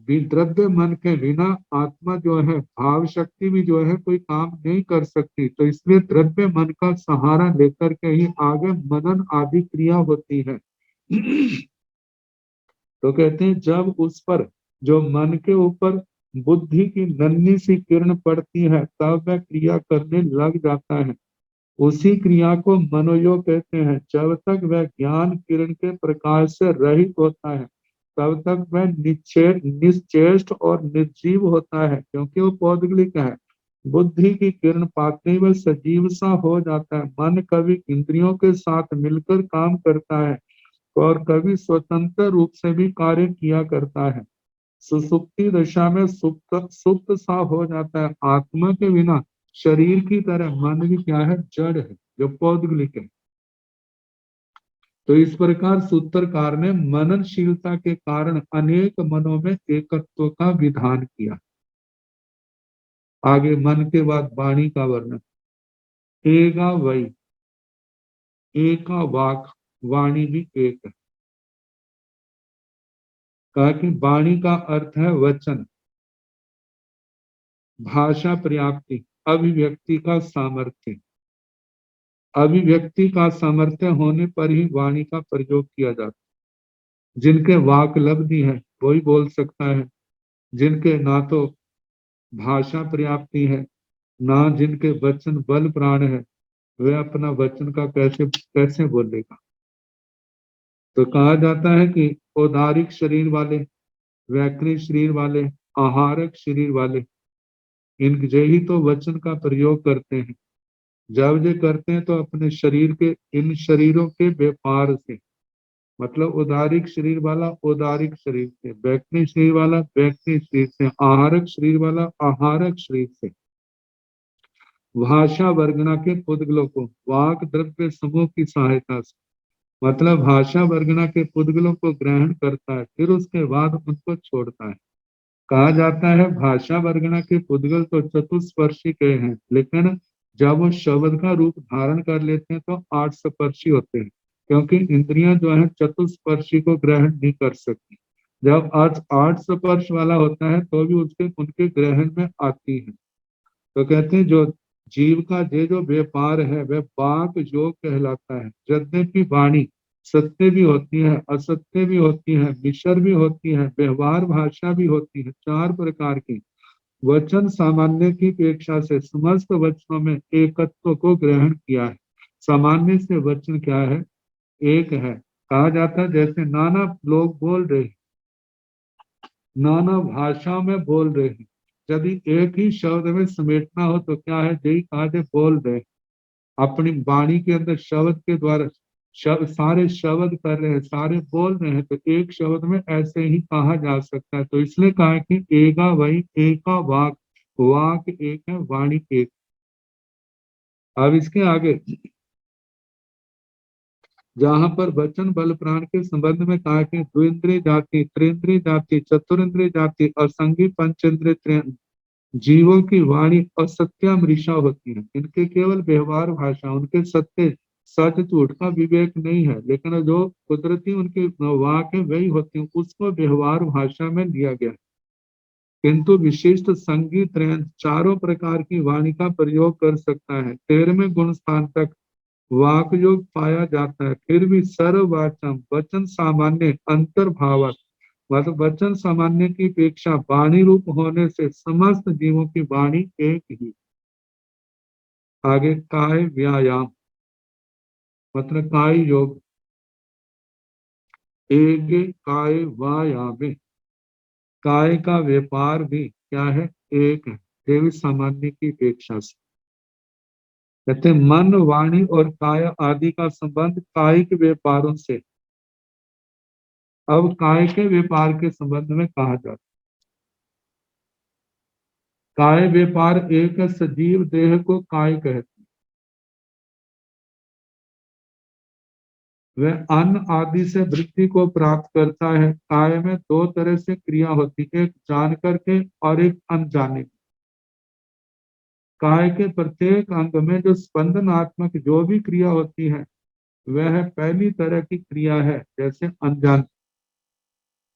द्रव्य मन के बिना आत्मा जो है, भाव शक्ति भी जो है कोई काम नहीं कर सकती। तो इसलिए द्रव्य मन का सहारा लेकर के ही आगे मनन आदि क्रिया होती है। तो कहते हैं जब उस पर, जो मन के ऊपर बुद्धि की नन्ही सी किरण पड़ती है, तब वह क्रिया करने लग जाता है। उसी क्रिया को मनोयोग कहते हैं। जब तक वह ज्ञान किरण के प्रकाश से रहित होता है, तब तक वह निश्चेष्ट और निर्जीव होता है, क्योंकि वो पौद्गलिक है। बुद्धि की किरण पाते ही वह सजीव सा हो जाता है। मन कभी इंद्रियों के साथ मिलकर काम करता है और कभी स्वतंत्र रूप से भी कार्य किया करता है। सुसुप्ति दशा में सुप्त सुप्त सा हो जाता है। आत्मा के बिना शरीर की तरह मन भी क्या है, जड़ है, जो पौद्गलिक है। तो इस प्रकार सूत्रकार ने मननशीलता के कारण अनेक मनों में एकत्व का विधान किया। आगे मन के बाद वाणी का वर्णन। एगा वही, एका वाक, वाणी भी एक है। कहा कि वाणी का अर्थ है वचन, भाषा पर्याप्ति, अभिव्यक्ति का सामर्थ्य। अभिव्यक्ति का सामर्थ्य होने पर ही वाणी का प्रयोग किया जाता है। जिनके वाक लब्धि है वही बोल सकता है। जिनके ना तो भाषा पर्याप्ति है, ना जिनके वचन बल प्राण है, वे अपना वचन का कैसे कैसे बोलेगा। तो कहा जाता है कि औदारिक शरीर वाले, व्याकृत शरीर वाले, आहारक शरीर वाले, इन ही तो वचन का प्रयोग करते हैं। जब ये करते हैं तो अपने शरीर के, इन शरीरों के व्यापार से, मतलब उदारिक शरीर वाला उदारिक शरीर से, वैक्निक शरीर वाला वैक्निक शरीर से, आहारक शरीर वाला आहारक शरीर से। भाषा वर्गना के पुद्गलों को वाक द्रव्य समूह की सहायता से, मतलब भाषा वर्गना के पुद्गलों को ग्रहण करता है, फिर उसके बाद उनको छोड़ता है। कहा जाता है भाषा वर्गना के पुद्गल तो चतुस्पर्शी के हैं, लेकिन जब वो शब्द का रूप धारण कर लेते हैं तो आठ स्पर्शी होते हैं, क्योंकि इंद्रियां जो है चतुस्पर्शी को ग्रहण नहीं कर सकती। जब आज आठ स्पर्श वाला होता है तो भी उसके उनके ग्रहण में आती है। तो कहते हैं जो जीव का ये जो व्यापार है वह वाक योग कहलाता है। यद्यपि वाणी सत्य भी होती है, असत्य भी होती है, मिश्र भी होती है, व्यवहार भाषा भी होती है, चार प्रकार की। वचन सामान्य की अपेक्षा से समस्त वचनों में एकत्व को ग्रहण किया है। सामान्य से वचन क्या है, एक है। कहा जाता है जैसे नाना लोग बोल रहे हैं, नाना भाषा में बोल रहे हैं, यदि एक ही शब्द में समेटना हो तो क्या है, यही कहा जाए बोल रहे। अपनी वाणी के अंदर शब्द के द्वारा सारे शब्द कर रहे हैं, सारे बोल रहे हैं, तो एक शब्द में ऐसे ही कहा जा सकता है। तो इसलिए कहा है कि एका वही, एका वाक, वाक एक है, वाणी एक। अब इसके आगे जहां पर वचन बल प्राण के संबंध में कहा कि द्विंद्रिय जाति, त्रिंद्रिय जाति, चतुरिंद्रिय जाति और संगी पंचेंद्रिय जीवों की वाणी असत्यामृषा होती है। इनके केवल व्यवहार भाषा, उनके सत्य सच झूठ का विवेक नहीं है, लेकिन जो कुदरती उनके वाक है वही होती है, उसको व्यवहार भाषा में लिया गया। किंतु विशिष्ट संगीत चारों प्रकार की वाणी का प्रयोग कर सकता है। 13वें गुण स्थान तक वाक योग पाया जाता है। फिर भी सर्ववाचम वचन सामान्य अंतर्भावक, मतलब वचन सामान्य की अपेक्षा वाणी रूप होने से समस्त जीवों की वाणी एक ही। आगे काय व्यायाम, मतलब काय योग, एक काय व्यायाम, काय का व्यापार भी क्या है, एक है, देवी सामान्य की अपेक्षा से। कहते मन वाणी और काय आदि का संबंध कायिक व्यापारों से। अब काय के व्यापार के संबंध में कहा जाता है, काय व्यापार एक सजीव देह को काय कहते हैं। वह अन्न आदि से वृद्धि को प्राप्त करता है। काय में दो तरह से क्रिया होती है, एक जान करके और एक अनजाने। काय के प्रत्येक अंग में जो स्पंदनात्मक जो भी क्रिया होती है वह पहली तरह की क्रिया है, जैसे अनजान।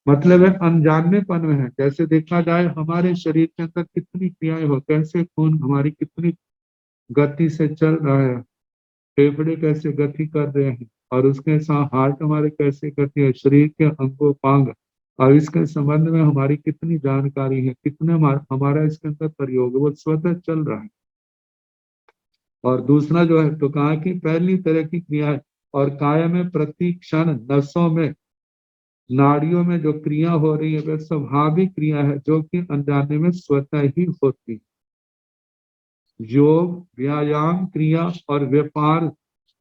मतलब है अनजानेपन में है। जैसे देखा जाए हमारे शरीर के अंदर कितनी क्रियाएं हो, कैसे खून हमारी कितनी गति से चल रहा है, फेफड़े कैसे गति कर रहे हैं, और उसके साथ हार्ट हमारे कैसे गति है, शरीर के अंगों पांग, और इसके संबंध में हमारी कितनी जानकारी है, कितने हमारा इसके अंदर प्रयोग है, वो स्वतः चल रहा है। और दूसरा जो है तो कहा कि पहली तरह की क्रिया है, और काया में प्रति क्षण नसों में नाड़ियों में जो क्रिया हो रही है वह स्वाभाविक क्रिया है, जो कि अनजाने में स्वतः ही होती है। योग, व्यायाम, क्रिया और व्यापार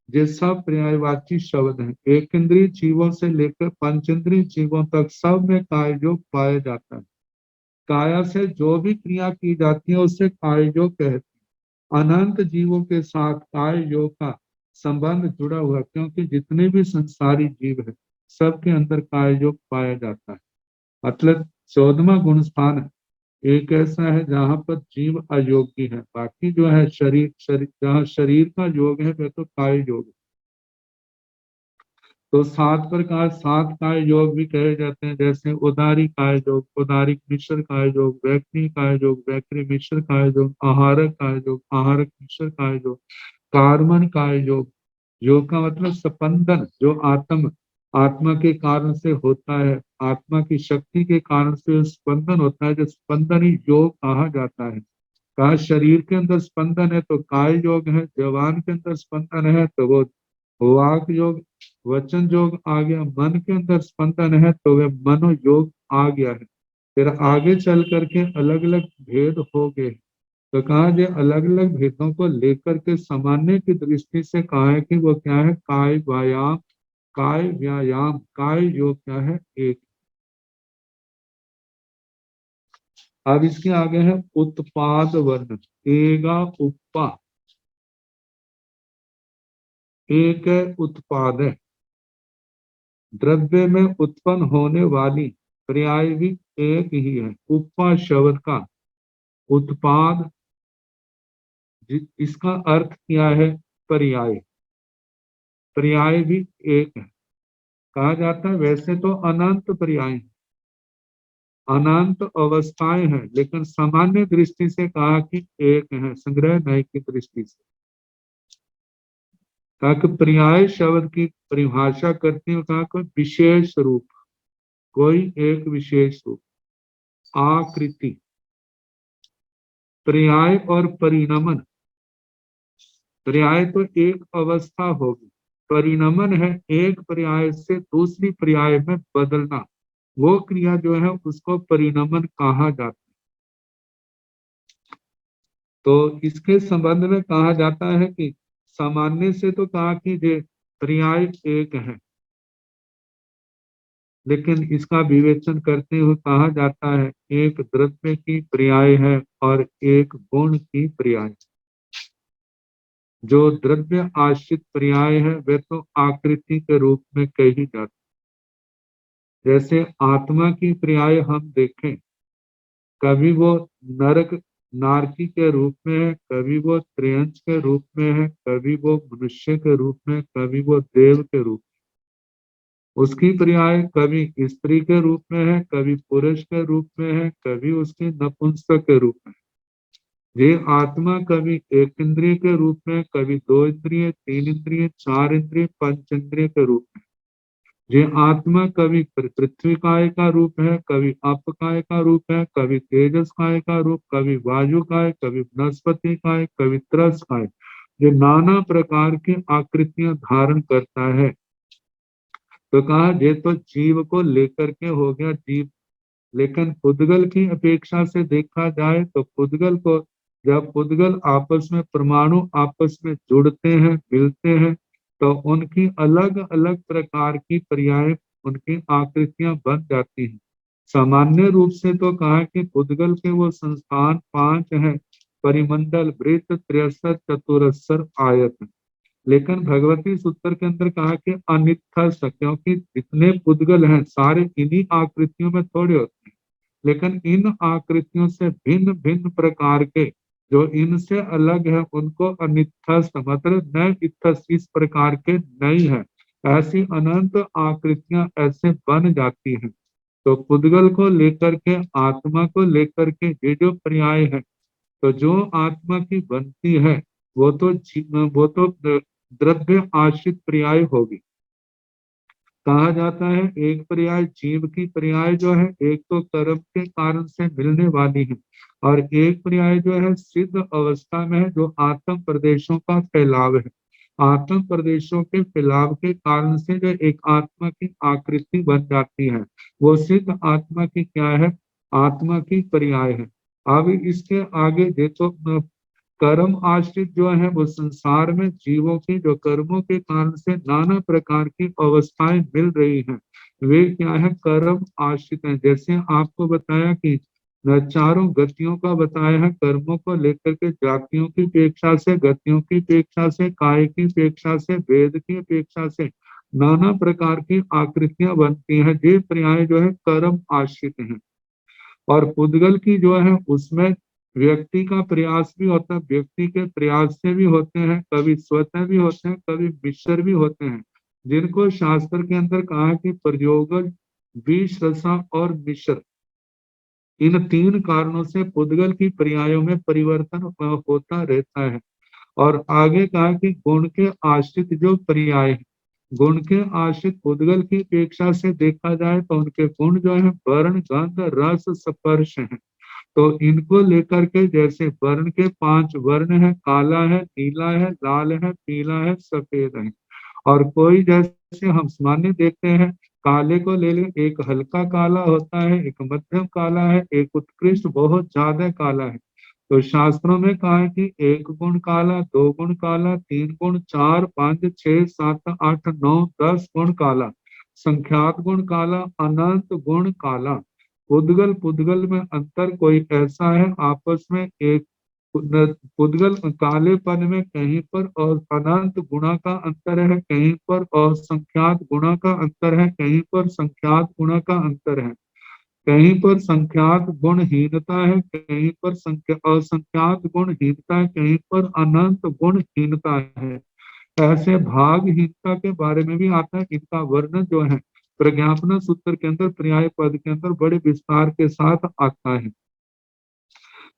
ये सब पर्यायवाची शब्द हैं। एक इंद्रिय जीवों से लेकर पंचेंद्रिय जीवों तक सब में काय योग पाया जाता है। काया से जो भी क्रिया की जाती है उसे काय योग कहते हैं। अनंत जीवों के साथ काय योग का संबंध जुड़ा हुआ, क्योंकि जितने भी संसारी जीव है सबके अंदर काय योग पाया जाता है। मतलब 14वां गुण स्थान एक ऐसा है जहां पर जीव अयोग्य है, बाकी जो है शरीर जहाँ शरीर का योग है वह तो काय योग है। तो 7 प्रकार 7 काय योग भी कहे जाते हैं, जैसे उदारी काय योग, उदारिक मिश्र काय योग, वैक्री काय योग, वैक्री मिश्र काय योग, आहारक काय योग, आहारक मिश्र काय योग, कार्मन काय योग। योग का मतलब स्पंदन, जो आत्मा के कारण से होता है, आत्मा की शक्ति के कारण से स्पंदन होता है, जो स्पंदन ही योग कहा जाता है। कहा शरीर के अंदर स्पंदन है तो काय योग है, जवान के अंदर स्पंदन है तो वो वाक योग, वचन योग आ गया, मन के अंदर स्पंदन है तो वह मनो योग आ गया है। फिर आगे चल करके अलग अलग भेद हो गए, तो कहा जो अलग अलग भेदों को लेकर के सामान्य की दृष्टि से कहा है कि वो क्या है, काय व्यायाम काय योग क्या है, एक। अब इसके आगे है उत्पाद वर्ण, एगा उपा, एक है उत्पाद है, द्रव्य में उत्पन्न होने वाली पर्याय भी एक ही है। उपा शब्द का उत्पाद इसका अर्थ क्या है, पर्याय, पर्याय भी एक है। कहा जाता है वैसे तो अनंत पर्याय हैं, अनंत अवस्थाएं हैं, लेकिन सामान्य दृष्टि से कहा कि एक है, संग्रह न्याय की दृष्टि से। कहा कि पर्याय शब्द की परिभाषा करते हुए कहा कोई विशेष रूप, कोई एक विशेष रूप, आकृति, पर्याय और परिणमन। पर्याय तो एक अवस्था होगी, परिणमन है एक पर्याय से दूसरी पर्याय में बदलना, वो क्रिया जो है उसको परिणमन कहा जाता है। तो इसके संबंध में कहा जाता है कि सामान्य से तो कहा कि ये पर्याय एक है, लेकिन इसका विवेचन करते हुए कहा जाता है एक द्रव्य की पर्याय है और एक गुण की पर्याय। जो द्रव्य आश्रित पर्याय है वे तो आकृति के रूप में कही जाती, जैसे आत्मा की पर्याय हम देखें, कभी वो नरक नारकी के रूप में है, कभी वो त्रियंच के रूप में है, कभी वो मनुष्य के रूप में, कभी वो देव के रूप में। उसकी पर्याय कभी स्त्री के रूप में है, कभी पुरुष के रूप में है, कभी उसके नपुंसक के रूप में। ये आत्मा कभी एक इंद्रिय के रूप में, कभी 2 इंद्रिय, 3 इंद्रिय, 4 इंद्रिय, पंच इंद्रिय के रूप में। ये आत्मा कभी पृथ्वी काय का रूप है, कभी अप काय का रूप है, कभी तेजस काय का रूप, कभी वायु काय, कभी वनस्पति काय, कभी त्रस काय। ये नाना प्रकार की आकृतियां धारण करता है। तो कहा ये तो जीव को लेकर के हो गया जीव, लेकिन पुद्गल की अपेक्षा से देखा जाए तो पुद्गल को, जब पुद्गल आपस में परमाणु आपस में जुड़ते हैं मिलते हैं तो उनकी अलग अलग प्रकार की पर्याय, उनकी आकृतियां बन जाती हैं। सामान्य रूप से तो कहा कि पुद्गल के वो संस्थान 5 हैं, परिमंडल, वृत्त, त्रियस्तर, चतुरस्र, आयत। लेकिन भगवती सूत्र के अंदर कहा कि अनित्थस्त, क्योंकि जितने पुद्गल हैं सारे इन्हीं आकृतियों में थोड़े होते हैं, लेकिन इन आकृतियों से भिन्न भिन्न प्रकार के जो इनसे अलग है उनको अनित्थस्त, मतलब न इत्थस्त, इस प्रकार के नहीं है। ऐसी अनंत आकृतियां ऐसे बन जाती हैं। तो पुद्गल को लेकर के, आत्मा को लेकर के ये जो पर्याय है, तो जो आत्मा की बनती है वो तो द्रव्य आश्रित पर्याय होगी। कहा जाता है एक पर्याय जीव की पर्याय जो है, एक तो कर्म के कारण से मिलने वाली है, और एक पर्याय जो है सिद्ध अवस्था में है, जो आत्म प्रदेशों का फैलाव है। आत्म प्रदेशों के फैलाव के कारण से जो एक आत्मा की आकृति बन जाती है, वो सिद्ध आत्मा की क्या है, आत्मा की पर्याय है। अब इसके आगे देखो, कर्म आश्रित जो है वो संसार में जीवों की जो कर्मों के कारण से नाना प्रकार की अवस्थाएं मिल रही हैं, वे क्या है, कर्म आश्रित हैं। जैसे आपको बताया कि चारों गतियों का बताया है, कर्मों को लेकर के जातियों की अपेक्षा से, गतियों की अपेक्षा से, काय की अपेक्षा से, वेद की अपेक्षा से नाना प्रकार की आकृतियां बनती हैं। ये पर्याय जो है कर्म आश्रित हैं। और पुद्गल की जो है उसमें व्यक्ति का प्रयास भी होता है, व्यक्ति के प्रयास से भी होते हैं, कभी स्वतः भी होते हैं, कभी मिश्र भी होते हैं, जिनको शास्त्र के अंदर कहा है कि प्रयोगज, विश्रसा और मिश्र, इन तीन कारणों से पुद्गल की पर्यायों में परिवर्तन होता रहता है। और आगे कहा कि गुण के आश्रित जो पर्याय है, गुण के आश्रित पुद्गल की अपेक्षा से देखा जाए तो उनके गुण जो है वर्ण, गंध, रस, स्पर्श है। तो इनको लेकर के, जैसे वर्ण के 5 वर्ण है, काला है, नीला है, लाल है, पीला है, सफेद है। और कोई जैसे हम सामान्य देखते हैं, काले को ले ले, एक हल्का काला होता है, एक मध्यम काला है, एक उत्कृष्ट बहुत ज्यादा काला है। तो शास्त्रों में कहा है कि 1 गुण काला, 2 गुण काला, 3 गुण, 4, 5, 6, 7, 8, 9, 10 गुण काला, संख्यात गुण काला, अनंत गुण काला। पुद्गल पुद्गल में अंतर कोई ऐसा है, आपस में एक पुद्गल कालेपन में कहीं पर और अनंत गुणा का अंतर है, कहीं पर और संख्यात गुणा का अंतर है, कहीं पर संख्यात गुणा का अंतर है, कहीं पर संख्यात गुणहीनता है, कहीं पर असंख्यात गुणहीनता है, कहीं पर अनंत गुणहीनता है। ऐसे भागहीनता के बारे में भी आता है। इनका वर्णन जो है प्रज्ञापना सूत्र के अंदर, पर्याय पद के अंदर बड़े विस्तार के साथ आता है।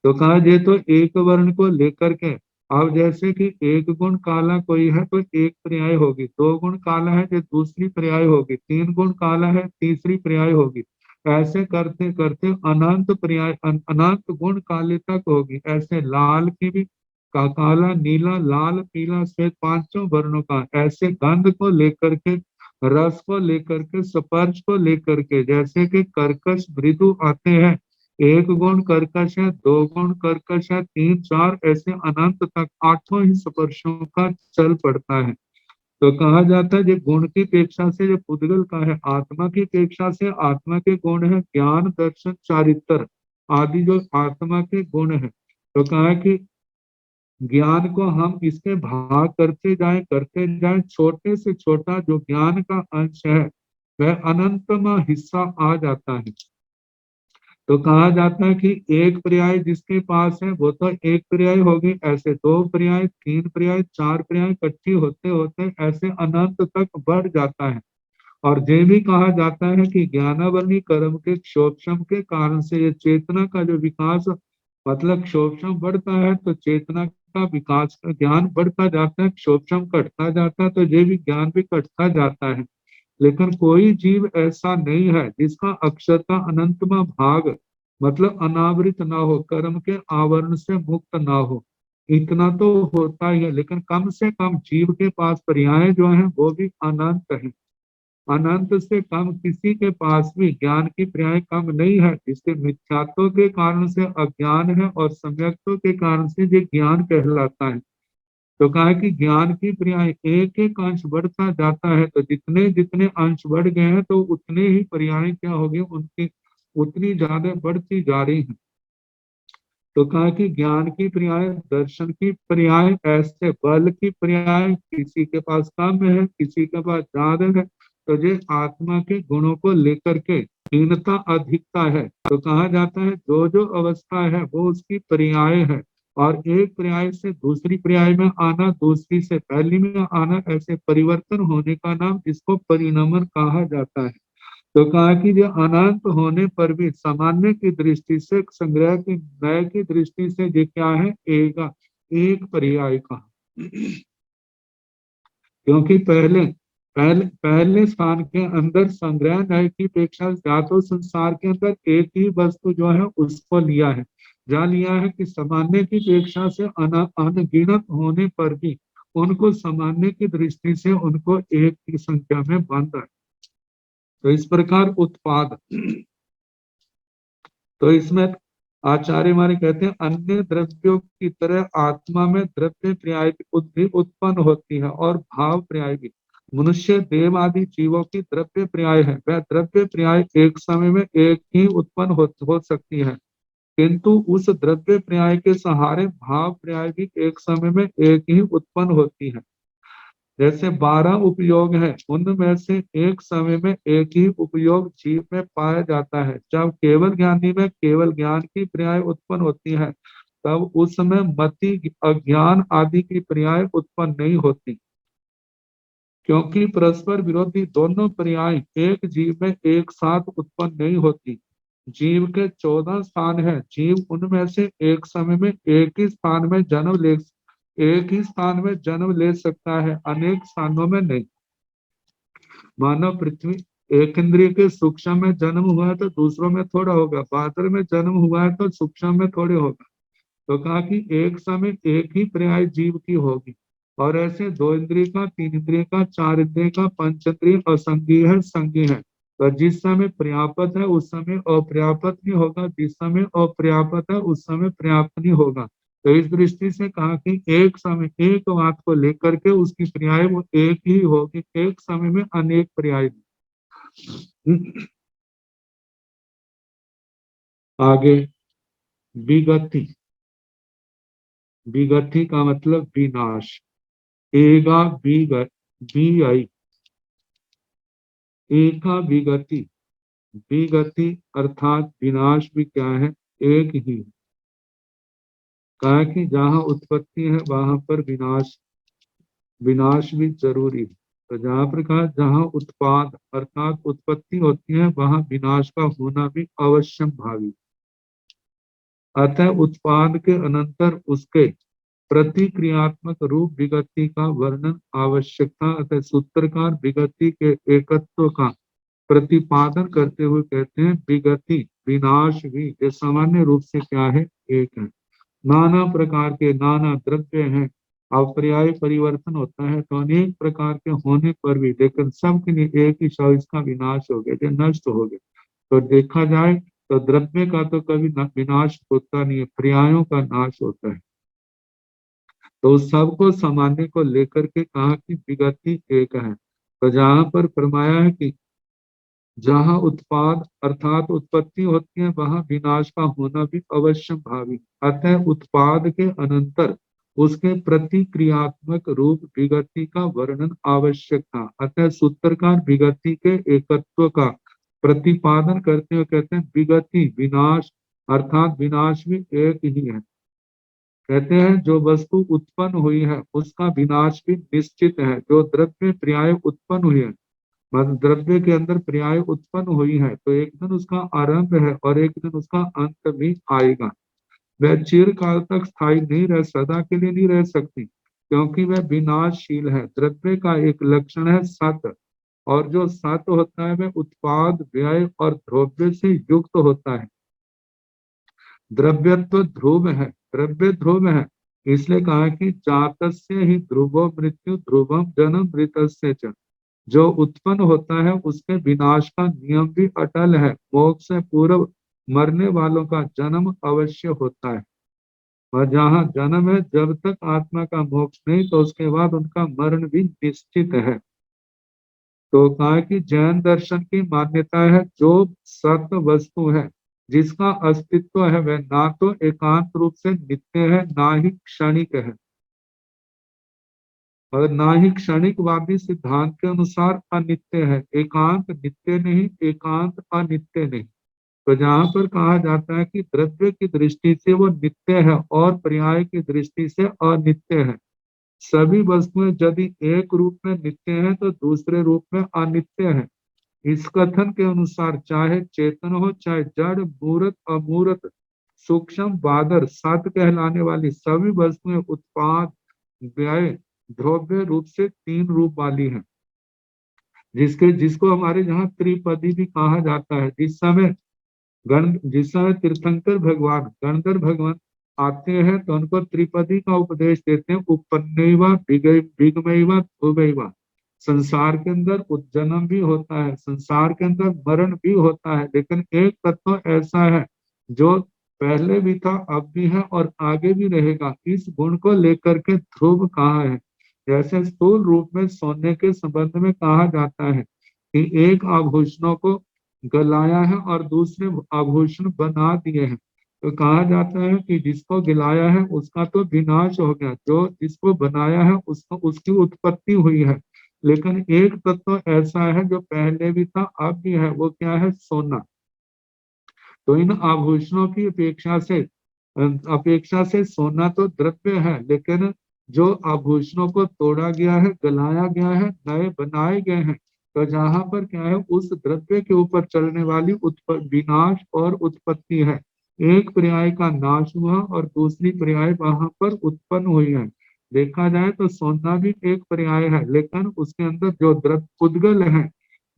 तो कहा जे तो एक वर्ण को लेकर के, अब जैसे कि 1 गुण काला कोई है तो एक पर्याय होगी, 2 गुण काला है जो दूसरी पर्याय होगी, 3 गुण काला है तीसरी पर्याय होगी। ऐसे करते करते अनंत पर्याय, अनंत गुण काले तक होगी। ऐसे लाल की भी काला, नीला, लाल, पीला, श्वेत, 5 वर्णों का, ऐसे गंध को लेकर के, रस को लेकर के, स्पर्श को लेकर के, जैसे कि कर्कश मृदु आते हैं, 1 गुण कर्कश है, 2 गुण कर्कश है, 3, 4, ऐसे अनंत तक 8 ही स्पर्शों का चल पड़ता है। तो कहा जाता है जो गुण की अपेक्षा से जो पुद्गल का है, आत्मा की अपेक्षा से आत्मा के गुण है ज्ञान, दर्शन, चारित्र आदि जो आत्मा के गुण है। तो कहा है कि ज्ञान को हम इसके भाग करते जाएं, छोटे से छोटा जो ज्ञान का अंश है वह अनंतमा हिस्सा आ जाता है। तो कहा जाता है कि एक पर्याय जिसके पास है वो तो एक पर्याय होगी, ऐसे 2 पर्याय, 3 पर्याय, 4 पर्याय इकट्ठी होते होते ऐसे अनंत तक बढ़ जाता है। और ये भी कहा जाता है कि ज्ञानावरणी कर्म के क्षोभम के कारण से ये चेतना का जो विकास, मतलब क्षोभम बढ़ता है तो चेतना का विकास, ज्ञान बढ़ता जाता है, क्षोभम घटता जाता है तो ये भी ज्ञान भी घटता जाता है। लेकिन कोई जीव ऐसा नहीं है जिसका अक्षरता अनंतमा भाग, मतलब अनावृत ना हो, कर्म के आवरण से मुक्त ना हो। इतना तो होता ही है, लेकिन कम से कम जीव के पास पर्याय जो है वो भी अनंत है। अनंत से कम किसी के पास भी ज्ञान की पर्याय कम नहीं है। इसके मिथ्यात्व के कारण से अज्ञान है और सम्यक्त्व के कारण से ये ज्ञान कहलाता है। तो कहा कि ज्ञान की पर्याय एक एक अंश बढ़ता जाता है, तो जितने जितने अंश बढ़ गए हैं तो उतने ही पर्याय क्या होगी, उनकी उतनी ज्यादा बढ़ती जा रही है। तो कहा कि ज्ञान की पर्याय, दर्शन की पर्याय, ऐसे बल की पर्याय किसी के पास कम है, किसी के पास ज्यादा है। तो ये आत्मा के गुणों को लेकर के हीनता अधिकता है। तो कहा जाता है जो जो अवस्था है वो उसकी पर्याय है, और एक पर्याय से दूसरी पर्याय में आना, दूसरी से पहली में आना, ऐसे परिवर्तन होने का नाम इसको परिणमन कहा जाता है। तो कहा कि जो अनंत होने पर भी सामान्य की दृष्टि से, संग्रह की नय की दृष्टि से ये क्या है, एक पर्याय का। क्योंकि पहले पहले पहले स्थान के अंदर संग्रह नय की अपेक्षा या तो संसार के अंदर एक ही वस्तु जो है उसको लिया है, जहाँ लिया है कि सामान्य की अपेक्षा से अनगिनत होने पर भी उनको सामान्य की दृष्टि से उनको एक की संख्या में बांधा है। तो इस प्रकार उत्पाद, तो इसमें आचार्य हमारे कहते हैं अन्य द्रव्यों की तरह आत्मा में द्रव्य पर्याय भी उत्पन्न होती है और भाव पर्याय भी। मनुष्य देव आदि जीवों की द्रव्य पर्याय है, वह द्रव्य पर्याय एक समय में एक ही उत्पन्न हो सकती है, किंतु उस द्रव्य पर्याय के सहारे भाव पर्याय भी एक समय में एक ही उत्पन्न होती है। जैसे 12 उपयोग है, उनमें से एक समय में एक ही उपयोग जीव में पाया जाता है। जब केवल ज्ञानी में केवल ज्ञान की पर्याय उत्पन्न होती है, तब उस समय मति अज्ञान आदि की पर्याय उत्पन्न नहीं होती, क्योंकि परस्पर विरोधी दोनों पर्याय एक जीव में एक साथ उत्पन्न नहीं होती। जीव के 14 स्थान है, जीव उनमें से एक समय में एक ही स्थान में जन्म ले सकता है, अनेक स्थानों में नहीं। मानव पृथ्वी एक इंद्रिय के सूक्ष्म में जन्म हुआ है तो दूसरों में थोड़ा होगा, बादल में जन्म हुआ है तो सूक्ष्म में थोड़े होगा। तो कहा कि एक समय एक ही पर्याय जीव की होगी, और ऐसे 2 इंद्रिय का, 3 इंद्रिय का, 4 इंद्रिय का, 5 इंद्रिय असंगी है, संगी है। तो जिस समय पर्याप्त है उस समय अपर्याप्त नहीं होगा, जिस समय अपर्याप्त है उस समय पर्याप्त नहीं होगा। तो इस दृष्टि से कहा कि एक समय एक बात को लेकर के उसकी पर्याय वो एक ही होगी, एक समय में अनेक पर्याय। आगे विगति, विगति का मतलब विनाश। एगा विगत बी आई, एका विगति, विगति अर्थात विनाश भी क्या है, एक ही। कहा कि जहाँ उत्पत्ति है वहां पर विनाश भी जरूरी है। तो जहाँ पर कहा जहाँ उत्पाद अर्थात उत्पत्ति होती है वहां विनाश का होना भी अवश्यम भावी। अतः उत्पाद के अनंतर उसके प्रतिक्रियात्मक रूप विगति का वर्णन आवश्यक था। अतः सूत्रकार विगति के एकत्व का प्रतिपादन करते हुए कहते हैं विगति विनाश भी ये सामान्य रूप से क्या है, एक है। नाना प्रकार के नाना द्रव्य हैं, अपर्याय परिवर्तन होता है तो अनेक प्रकार के होने पर भी, लेकिन सब के लिए एक ही शव इसका विनाश हो गया, जो नष्ट हो गए। तो देखा जाए तो द्रव्य का तो कभी विनाश होता नहीं है, पर्यायों का नाश होता है। तो सबको सामान्य को लेकर के कहा कि विगति एक है। तो जहां पर फरमाया है कि जहां उत्पाद अर्थात उत्पत्ति होती है वहां विनाश का होना भी अवश्य भावी। अतः उत्पाद के अनंतर उसके प्रतिक्रियात्मक रूप विगति का वर्णन आवश्यक था। अतः सूत्रकार विगति के एकत्व का प्रतिपादन करते हुए कहते हैं विगति विनाश अर्थात विनाश भी एक ही है। कहते हैं जो वस्तु उत्पन्न हुई है उसका विनाश भी निश्चित है। जो द्रव्य पर्याय उत्पन्न हुई है, मतलब द्रव्य के अंदर पर्याय उत्पन्न हुई है, तो एक दिन उसका आरंभ है और एक दिन उसका अंत भी आएगा। वह चिरकाल तक स्थायी नहीं रह, सदा के लिए नहीं रह सकती, क्योंकि वह विनाशशील है। द्रव्य का एक लक्षण है सत, और जो सत होता है वह उत्पाद व्यय और द्रव्य से युक्त होता है। द्रव्यत्व ध्रुव है, द्रव्य ध्रुव है, इसलिए कहा कि जातस्य ही ध्रुवो मृत्यु ध्रुवम जन्म मृतस्य च। जो उत्पन्न होता है उसके विनाश का नियम भी अटल है। मोक्ष से पूर्व मरने वालों का जन्म अवश्य होता है, और जहाँ जन्म है जब तक आत्मा का मोक्ष नहीं तो उसके बाद उनका मरण भी निश्चित है। तो कहा कि जैन दर्शन की मान्यता है जो सत वस्तु है जिसका अस्तित्व है वह ना तो एकांत रूप से नित्य है ना ही क्षणिक है, और ना ही क्षणिकवादी सिद्धांत के अनुसार अनित्य है। एकांत नित्य नहीं, एकांत अनित्य नहीं। तो जहां पर कहा जाता है कि द्रव्य की दृष्टि से वो नित्य है और पर्याय की दृष्टि से अनित्य है। सभी वस्तुएं यदि एक रूप में नित्य है तो दूसरे रूप में अनित्य है। इस कथन के अनुसार चाहे चेतन हो चाहे जड़, मूर्त अमूर्त, सूक्ष्म बादर, सत कहलाने वाली सभी वस्तुएं उत्पाद, व्यय, द्रव्य रूप से तीन रूप वाली हैं, जिसको हमारे यहाँ त्रिपदी भी कहा जाता है। जिस समय तीर्थंकर भगवान गणधर भगवान आते हैं तो उनको त्रिपदी का उपदेश देते हैं, उपन्नैवा विगमैवा ध्रुवैवा। संसार के अंदर जन्म भी होता है, संसार के अंदर मरण भी होता है, लेकिन एक तत्व ऐसा है जो पहले भी था, अब भी है और आगे भी रहेगा। इस गुण को लेकर के ध्रुव कहा है। जैसे स्थूल रूप में सोने के संबंध में कहा जाता है कि एक आभूषणों को गलाया है और दूसरे आभूषण बना दिए हैं, तो कहा जाता है कि जिसको गिलाया है उसका तो विनाश हो गया, जो जिसको बनाया है उसको उसकी उत्पत्ति हुई है। लेकिन एक तत्व ऐसा है जो पहले भी था अब भी है, वो क्या है? सोना। तो इन आभूषणों की अपेक्षा से सोना तो द्रव्य है, लेकिन जो आभूषणों को तोड़ा गया है, गलाया गया है, नए बनाए गए हैं, तो जहां पर क्या है, उस द्रव्य के ऊपर चलने वाली विनाश और उत्पत्ति है। एक पर्याय का नाश हुआ और दूसरी पर्याय वहां पर उत्पन्न हुई है। देखा जाए तो सोना भी एक पर्याय है, लेकिन उसके अंदर जो द्रव्य उद्गल है,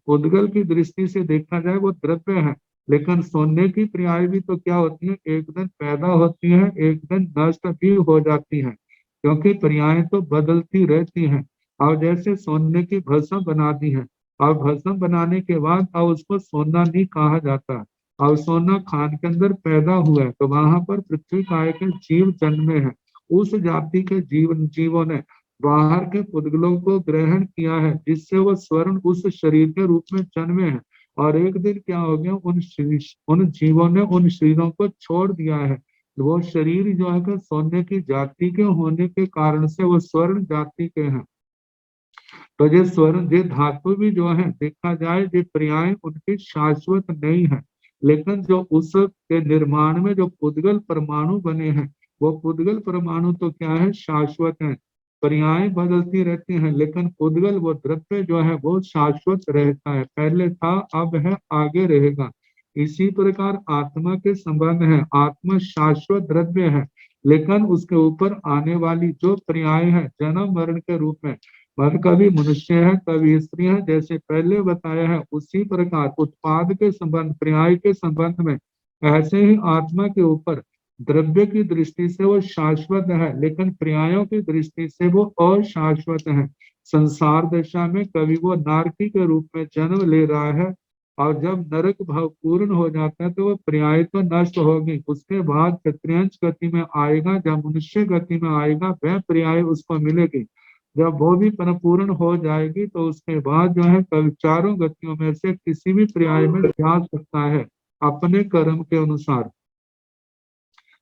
उद्गल की दृष्टि से देखा जाए वो द्रव्य है। लेकिन सोने की पर्याय भी तो क्या होती है, एक दिन पैदा होती है, एक दिन नष्ट भी हो जाती है, क्योंकि पर्याय तो बदलती रहती हैं। और जैसे सोने की भस्म बना दी है, और भस्म बनाने के बाद अब उसको सोना नहीं कहा जाता, और सोना खान के अंदर पैदा हुआ है, तो वहां पर पृथ्वी काय के जीव जन्मे हैं। उस जाति के जीवों ने बाहर के पुद्गलों को ग्रहण किया है, जिससे वो स्वर्ण उस शरीर के रूप में जन्मे हैं। और एक दिन क्या हो गया, उन जीवों ने उन शरीरों को छोड़ दिया है। वो शरीर जो है कि सोने की जाति के होने के कारण से वो स्वर्ण जाति के हैं। तो ये स्वर्ण ये धातु भी जो है, देखा जाए ये पर्याय उनकी शाश्वत नहीं है, लेकिन जो उस के निर्माण में जो पुद्गल परमाणु बने हैं, वो पुद्गल परमाणु तो क्या है, शाश्वत है। पर्याय बदलती रहती हैं, लेकिन पुद्गल वो द्रव्य जो है वो शाश्वत रहता है, पहले था अब है आगे रहेगा। इसी प्रकार आत्मा के संबंध है, आत्मा शाश्वत द्रव्य है, लेकिन उसके ऊपर आने वाली जो पर्याय है जन्म मरण के रूप में, पर कभी मनुष्य है कभी स्त्री है, जैसे पहले बताया है, उसी प्रकार उत्पाद के संबंध पर्याय के संबंध में ऐसे ही आत्मा के ऊपर द्रव्य की दृष्टि से वो शाश्वत है, लेकिन पर्यायों की दृष्टि से वो अशाश्वत है। संसार दशा में कभी वो नारकी के रूप में जन्म ले रहा है, और जब नरक भाव पूर्ण हो जाता है तो वो पर्याय तो नष्ट होगी, उसके बाद क्षत्रियंश गति में आएगा, जब मनुष्य गति में आएगा वह पर्याय उसको मिलेगी। जब वो भी परिपूर्ण हो जाएगी तो उसके बाद जो है कभी चारों गतियों में से किसी भी पर्याय में जा सकता है अपने कर्म के अनुसार।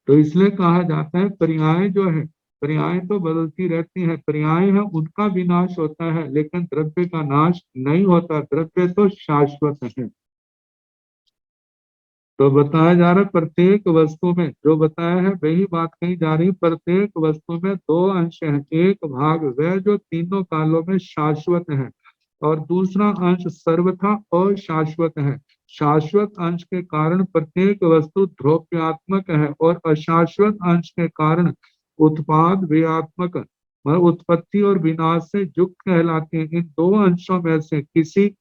तो इसलिए कहा जाता है पर्याय जो है, पर्याय तो बदलती रहती है, पर्याय है उनका विनाश होता है, लेकिन द्रव्य का नाश नहीं होता, द्रव्य तो शाश्वत है। तो बताया जा रहा है प्रत्येक वस्तु में, जो बताया है वही बात कही जा रही है, प्रत्येक वस्तु में दो अंश हैं, एक भाग वह जो तीनों कालों में शाश्वत है, और दूसरा अंश सर्वथा अशाश्वत है। शाश्वत अंश के कारण प्रत्येक वस्तु ध्रुव्यात्मक है, और अशाश्वत अंश के कारण उत्पाद व्ययात्मक, वह उत्पत्ति और विनाश से युक्त कहलाते हैं। इन दो अंशों में से किसी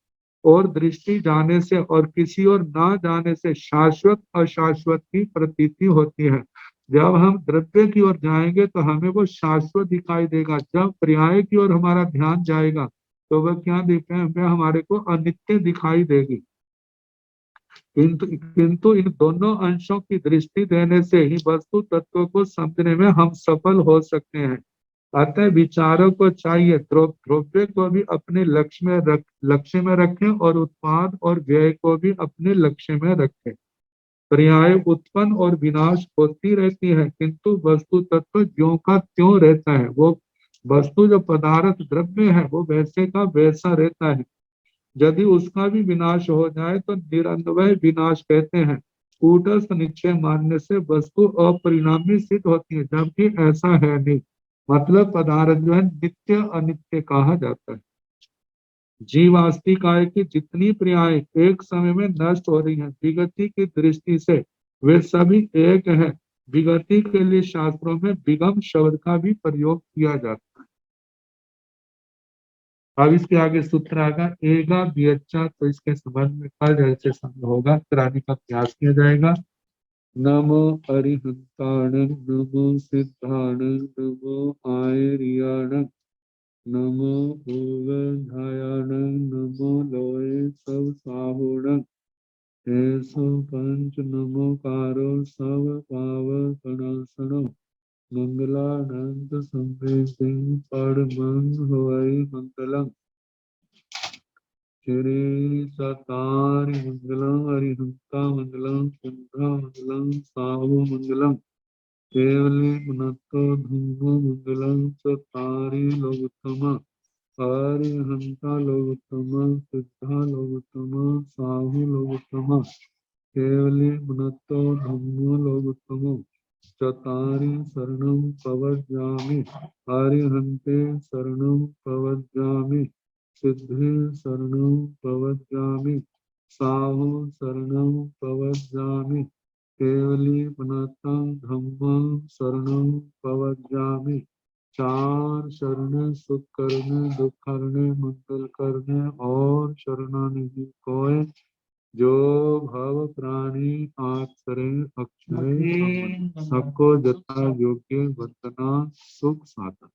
और दृष्टि जाने से और किसी और ना जाने से शाश्वत अशाश्वत की प्रतीति होती है। जब हम द्रव्य की ओर जाएंगे तो हमें वो शाश्वत दिखाई देगा, जब पर्याय की ओर हमारा ध्यान जाएगा तो वह क्या दिखे, वह हमारे को अनित्य दिखाई देगी। किंतु इन दोनों अंशों की दृष्टि देने से ही वस्तु तत्व को समझने में हम सफल हो सकते हैं। अतः विचारों को चाहिए द्रव्य को भी अपने लक्ष्य में रखें, और उत्पाद और व्यय को भी अपने लक्ष्य में रखें। पर्याय उत्पन्न और विनाश होती रहती है, किंतु वस्तु तत्व ज्यों का त्यों रहता है। वो वस्तु जो पदार्थ द्रव्य है वो वैसे का वैसा रहता है। यदि उसका भी विनाश हो जाए तो निरन्वय विनाश कहते हैं। कूटस्थ निश्चय मानने से वस्तु अपरिणामी सिद्ध होती है, जबकि ऐसा है नहीं। मतलब पदार्थ जो है नित्य अनित्य कहा जाता है। जीवास्तिकाय की जितनी क्रियाएं एक समय में नष्ट हो रही हैं विगति की दृष्टि से, वे सभी एक है। विगति के लिए शास्त्रों में विगम शब्द का भी प्रयोग किया जाता है। अब इसके आगे सूत्र आएगा एगा वियच्चा, तो इसके संबंध में कल जैसे संग होगा कराने का प्रयास किया जाएगा। नमो अरिहंताण, नमो सिद्धाण, नमो आयरियाण, नमो ओगधायाण, नमो लोए सब साहुण, ऐसो पंच नमोकारो सब पावकनाशनो, मंगलानंद संवेदि परमंग होय मंगलम। श्री सतारि मंगलम, हरिहंता मंगलम, चंद्र मंगलम, साहु मंगलम, केवली पुनत्तो धूमो मंगलम, सतारि लोकोत्तम, हरिहंता लोकोत्तम, सिद्धा लोकोत्तम, साहु लोकोत्तम, केवली पुनत्तो धूमो लोकोत्तम, चतारि शरणं प्रवज्जामि, हरिहन्ते शरणं प्रवज्जामि, सिद्धि शरणं प्रवज्जामि, साहु शरणं प्रवज्जामि, केवली पुनतं धम्मं शरणं प्रवज्जामि। चार शरण सुख करने, दुख करने, मंगल करने और शरणानिधि कोय, जो भव प्राणी आश्रय अक्षय, सबको जता योग्य वंदना सुख साधन।